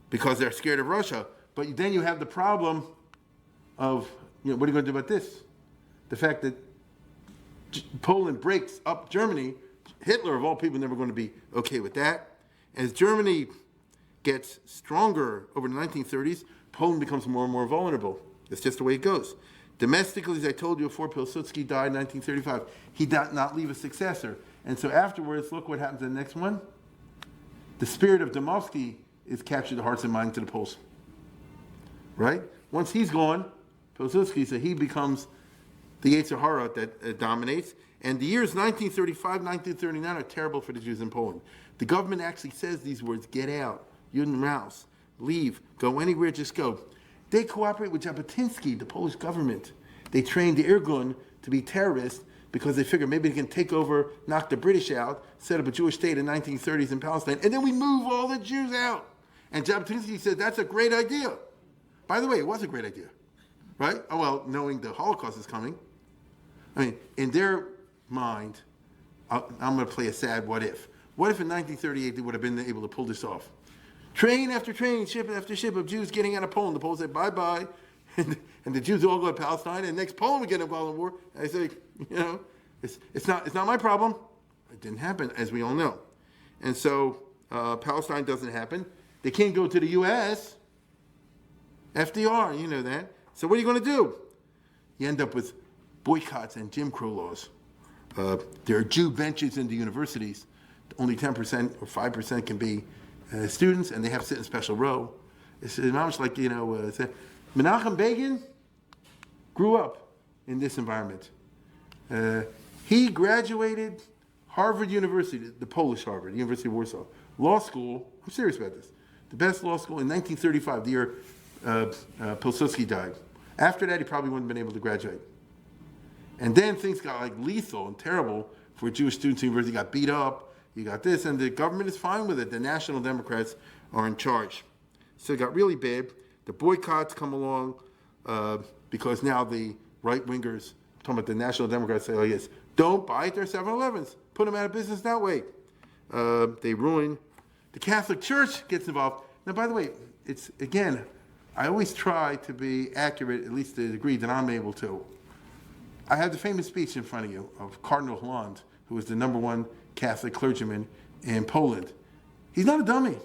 because they're scared of Russia. But then you have the problem of, what are you going to do about this? The fact that Poland breaks up Germany, Hitler, of all people, never going to be okay with that. As Germany gets stronger over the 1930s, Poland becomes more and more vulnerable. That's just the way it goes. Domestically, as I told you before, Pilsudski died in 1935. He did not leave a successor. And so afterwards, look what happens in the next one. The spirit of Domovsky is captured the hearts and minds of the Poles. Right? Once he's gone, Pilsudski, so he becomes the Yetzer Hara that dominates. And the years 1935, 1939 are terrible for the Jews in Poland. The government actually says these words, get out, Juden raus, leave, go anywhere, just go. They cooperate with Jabotinsky, the Polish government. They trained the Irgun to be terrorists because they figure maybe they can take over, knock the British out, set up a Jewish state in the 1930s in Palestine, and then we move all the Jews out. And Jabotinsky said, that's a great idea. By the way, it was a great idea, right? Oh, well, knowing the Holocaust is coming. I mean, in their mind, I'm going to play a sad what if. What if in 1938 they would have been able to pull this off? Train after train, ship after ship of Jews getting out of Poland. The Poles say bye-bye, and the Jews all go to Palestine, and next Poland would get involved in war. And I say, it's not my problem. It didn't happen, as we all know. And so Palestine doesn't happen. They can't go to the U.S. FDR, you know that. So what are you going to do? You end up with boycotts and Jim Crow laws. There are Jew benches in the universities. Only 10% or 5% can be students, and they have to sit in special row. It's almost like, Menachem Begin grew up in this environment. He graduated Harvard University, the Polish Harvard, University of Warsaw. Law school, I'm serious about this, the best law school in 1935, the year Pilsudski died. After that, he probably wouldn't have been able to graduate. And then things got like lethal and terrible for Jewish students. The university got beat up. You got this, and the government is fine with it. The National Democrats are in charge. So it got really bad. The boycotts come along because now the right-wingers, talking about the National Democrats, say, oh yes, don't buy at their 7-Elevens. Put them out of business that way. They ruin. The Catholic Church gets involved. Now, by the way, it's, again, I always try to be accurate, at least to the degree that I'm able to. I had the famous speech in front of you of Cardinal Holland, who was the #1 Catholic clergyman in Poland. He's not a dummy.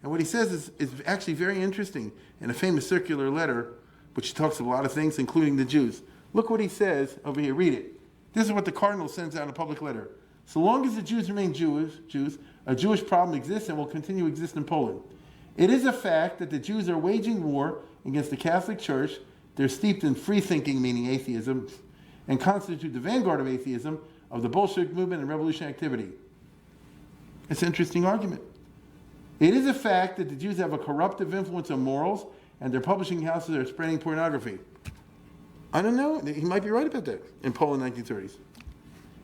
And what he says is actually very interesting in a famous circular letter, which talks of a lot of things, including the Jews. Look what he says over here. Read it. This is what the cardinal sends out in a public letter. So long as the Jews remain Jews, a Jewish problem exists and will continue to exist in Poland. It is a fact that the Jews are waging war against the Catholic Church. They're steeped in free thinking, meaning atheism, and constitute the vanguard of atheism, of the Bolshevik movement and revolutionary activity. It's an interesting argument. It is a fact that the Jews have a corruptive influence on morals, and their publishing houses are spreading pornography. I don't know. He might be right about that in Poland 1930s.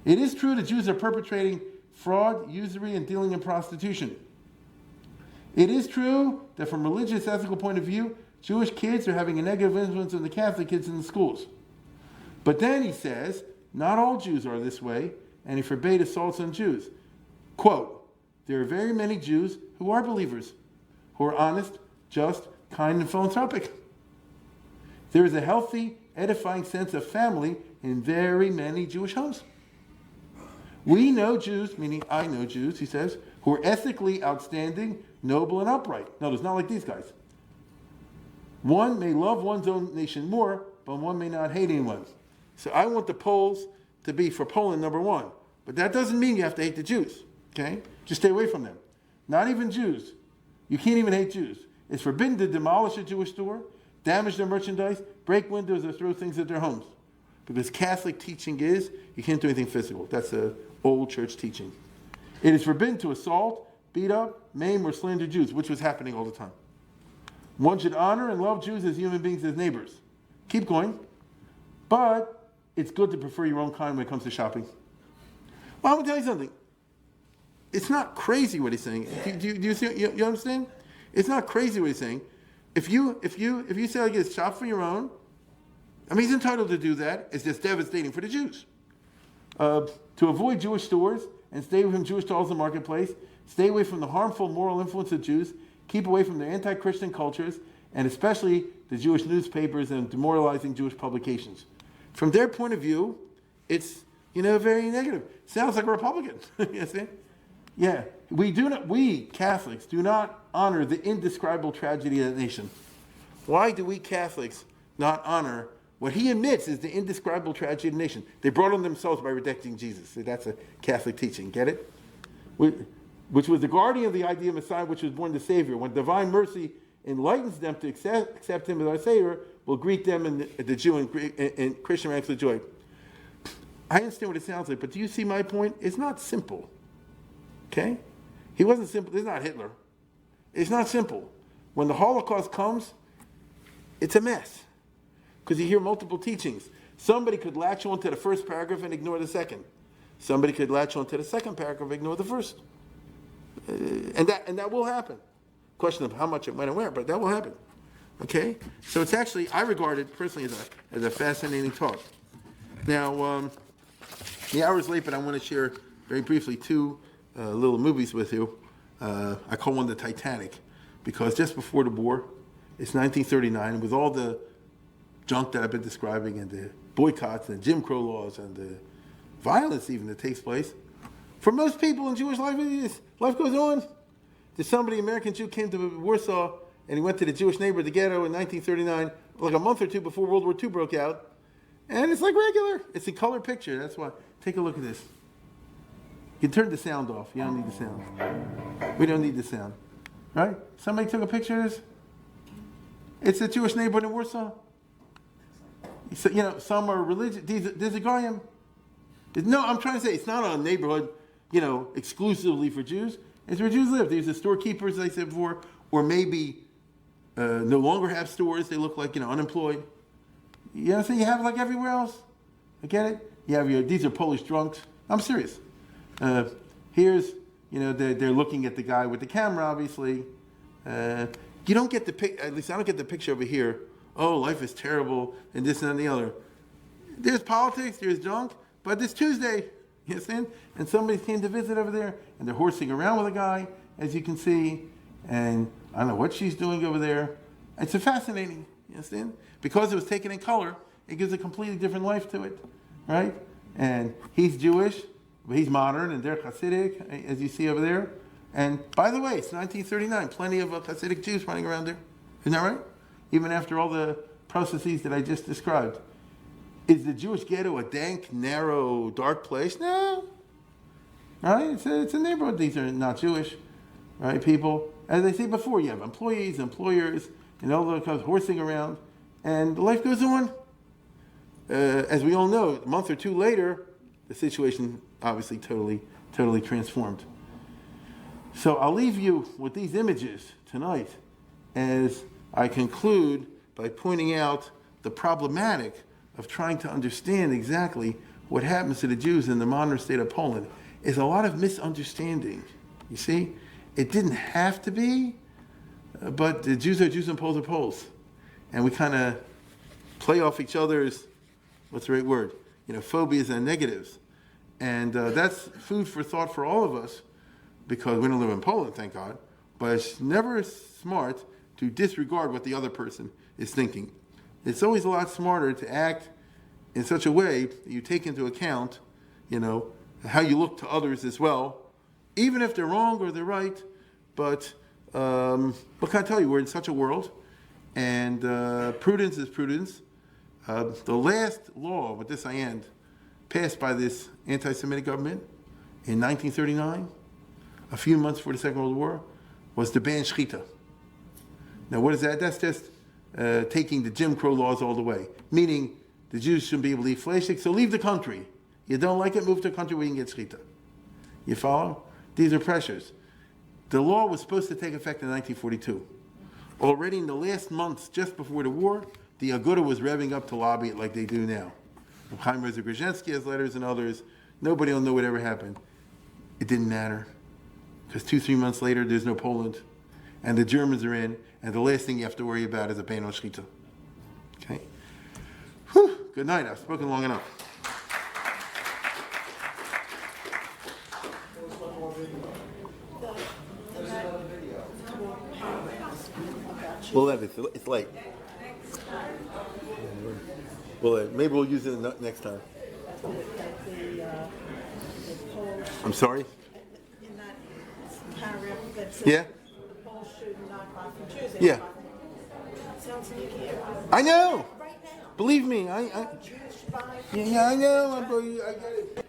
It is true that Jews are perpetrating fraud, usury, and dealing in prostitution. It is true that from a religious, ethical point of view, Jewish kids are having a negative influence on the Catholic kids in the schools. But then he says, not all Jews are this way, and he forbade assaults on Jews. Quote, there are very many Jews who are believers, who are honest, just, kind, and philanthropic. There is a healthy, edifying sense of family in very many Jewish homes. We know Jews, meaning I know Jews, he says, who are ethically outstanding, noble, and upright. No, it's not like these guys. One may love one's own nation more, but one may not hate anyone. So I want the Poles to be for Poland #1. But that doesn't mean you have to hate the Jews, okay? Just stay away from them. Not even Jews. You can't even hate Jews. It's forbidden to demolish a Jewish store, damage their merchandise, break windows, or throw things at their homes. Because Catholic teaching is, you can't do anything physical. That's an old church teaching. It is forbidden to assault, beat up, maim, or slander Jews, which was happening all the time. One should honor and love Jews as human beings, as neighbors. Keep going. But it's good to prefer your own kind when it comes to shopping. Well, I'm going to tell you something. It's not crazy what he's saying. Do you see? You understand? It's not crazy what he's saying. If you say like this, shop for your own, I mean, he's entitled to do that. It's just devastating for the Jews. To avoid Jewish stores and stay away from Jewish stalls in the marketplace, stay away from the harmful moral influence of Jews, keep away from their anti-Christian cultures, and especially the Jewish newspapers and demoralizing Jewish publications. From their point of view, it's, very negative. Sounds like a Republican. You see? Yeah. We Catholics do not honor the indescribable tragedy of the nation. Why do we Catholics not honor what he admits is the indescribable tragedy of the nation? They brought on themselves by rejecting Jesus. See, that's a Catholic teaching. Get it? Which was the guardian of the idea of Messiah, which was born the Savior. When divine mercy enlightens them to accept him as our Savior, will greet them in the Jew and Christian ranks with joy. I understand what it sounds like, but do you see my point? It's not simple. Okay? He wasn't simple. This is not Hitler. It's not simple. When the Holocaust comes, it's a mess. Because you hear multiple teachings. Somebody could latch on to the first paragraph and ignore the second. Somebody could latch on to the second paragraph and ignore the first. And that will happen. Question of how much it went and where, but that will happen. Okay? So it's actually, I regard it personally as a fascinating talk. Now, the hour is late, but I want to share very briefly two little movies with you. I call one the Titanic, because just before the war, it's 1939, with all the junk that I've been describing, and the boycotts and Jim Crow laws and the violence even that takes place. For most people in Jewish life, life goes on. There's somebody, American Jew, came to Warsaw, and he went to the Jewish neighborhood, the ghetto, in 1939, like a month or two before World War II broke out. And it's like regular. It's a color picture. That's why. Take a look at this. You turn the sound off. You don't need the sound. We don't need the sound. Right? Somebody took a picture of this. It's a Jewish neighborhood in Warsaw. So, some are religious. There's a guy in. No, I'm trying to say it's not a neighborhood, exclusively for Jews. It's where Jews live. There's the storekeepers, as I said before, or maybe no longer have stores. They look like, unemployed. You know what I'm saying? You have it like everywhere else. I get it? You have these are Polish drunks. I'm serious. Here's, they're looking at the guy with the camera, obviously. You don't get at least I don't get the picture over here. Oh, life is terrible, and this and the other. There's politics, there's junk, but it's Tuesday, you understand? And somebody came to visit over there, and they're horsing around with a guy, as you can see, and I don't know what she's doing over there. It's fascinating, you understand? Because it was taken in color, it gives a completely different life to it, right? And he's Jewish, but he's modern, and they're Hasidic, as you see over there. And by the way, it's 1939, plenty of Hasidic Jews running around there. Isn't that right? Even after all the processes that I just described. Is the Jewish ghetto a dank, narrow, dark place? No. Right? It's a neighborhood. These are not Jewish, right, people. As I said before, you have employees, employers, and all those kinds horsing around. And life goes on. As we all know, a month or two later, the situation obviously totally transformed. So I'll leave you with these images tonight as I conclude by pointing out the problematic of trying to understand exactly what happens to the Jews in the modern state of Poland. Is a lot of misunderstanding. You see, it didn't have to be, but the Jews are Jews and Poles are Poles. And we kind of play off each other's, what's the right word? Phobias and negatives. And that's food for thought for all of us, because we don't live in Poland, thank God. But it's never smart to disregard what the other person is thinking. It's always a lot smarter to act in such a way that you take into account, how you look to others as well, even if they're wrong or they're right. But what can I tell you? We're in such a world, and prudence is prudence. The last law, with this I end, passed by this anti-Semitic government in 1939, a few months before the Second World War, was to ban shechita. Now, what is that? That's just taking the Jim Crow laws all the way, meaning the Jews shouldn't be able to eat fleshik, so leave the country. You don't like it, move to a country where you can get shechita. You follow? These are pressures. The law was supposed to take effect in 1942. Already in the last months, just before the war, the Aguda was revving up to lobby it like they do now. Chaim Reza Grzhinsky has letters and others. Nobody will know whatever happened. It didn't matter. Because 2-3 months later, there's no Poland. And the Germans are in. And the last thing you have to worry about is a ban on shechita. Okay? Whew. Good night. I've spoken long enough. Well, it's late. Well, maybe we'll use it next time. I'm sorry?
In that paragraph that says
Yeah?
the Poles should not buy from Jews.
Yeah.
Sounds sneaky.
I know!
Right now.
Believe me,
Jews should buy from
yeah, I know. I get it.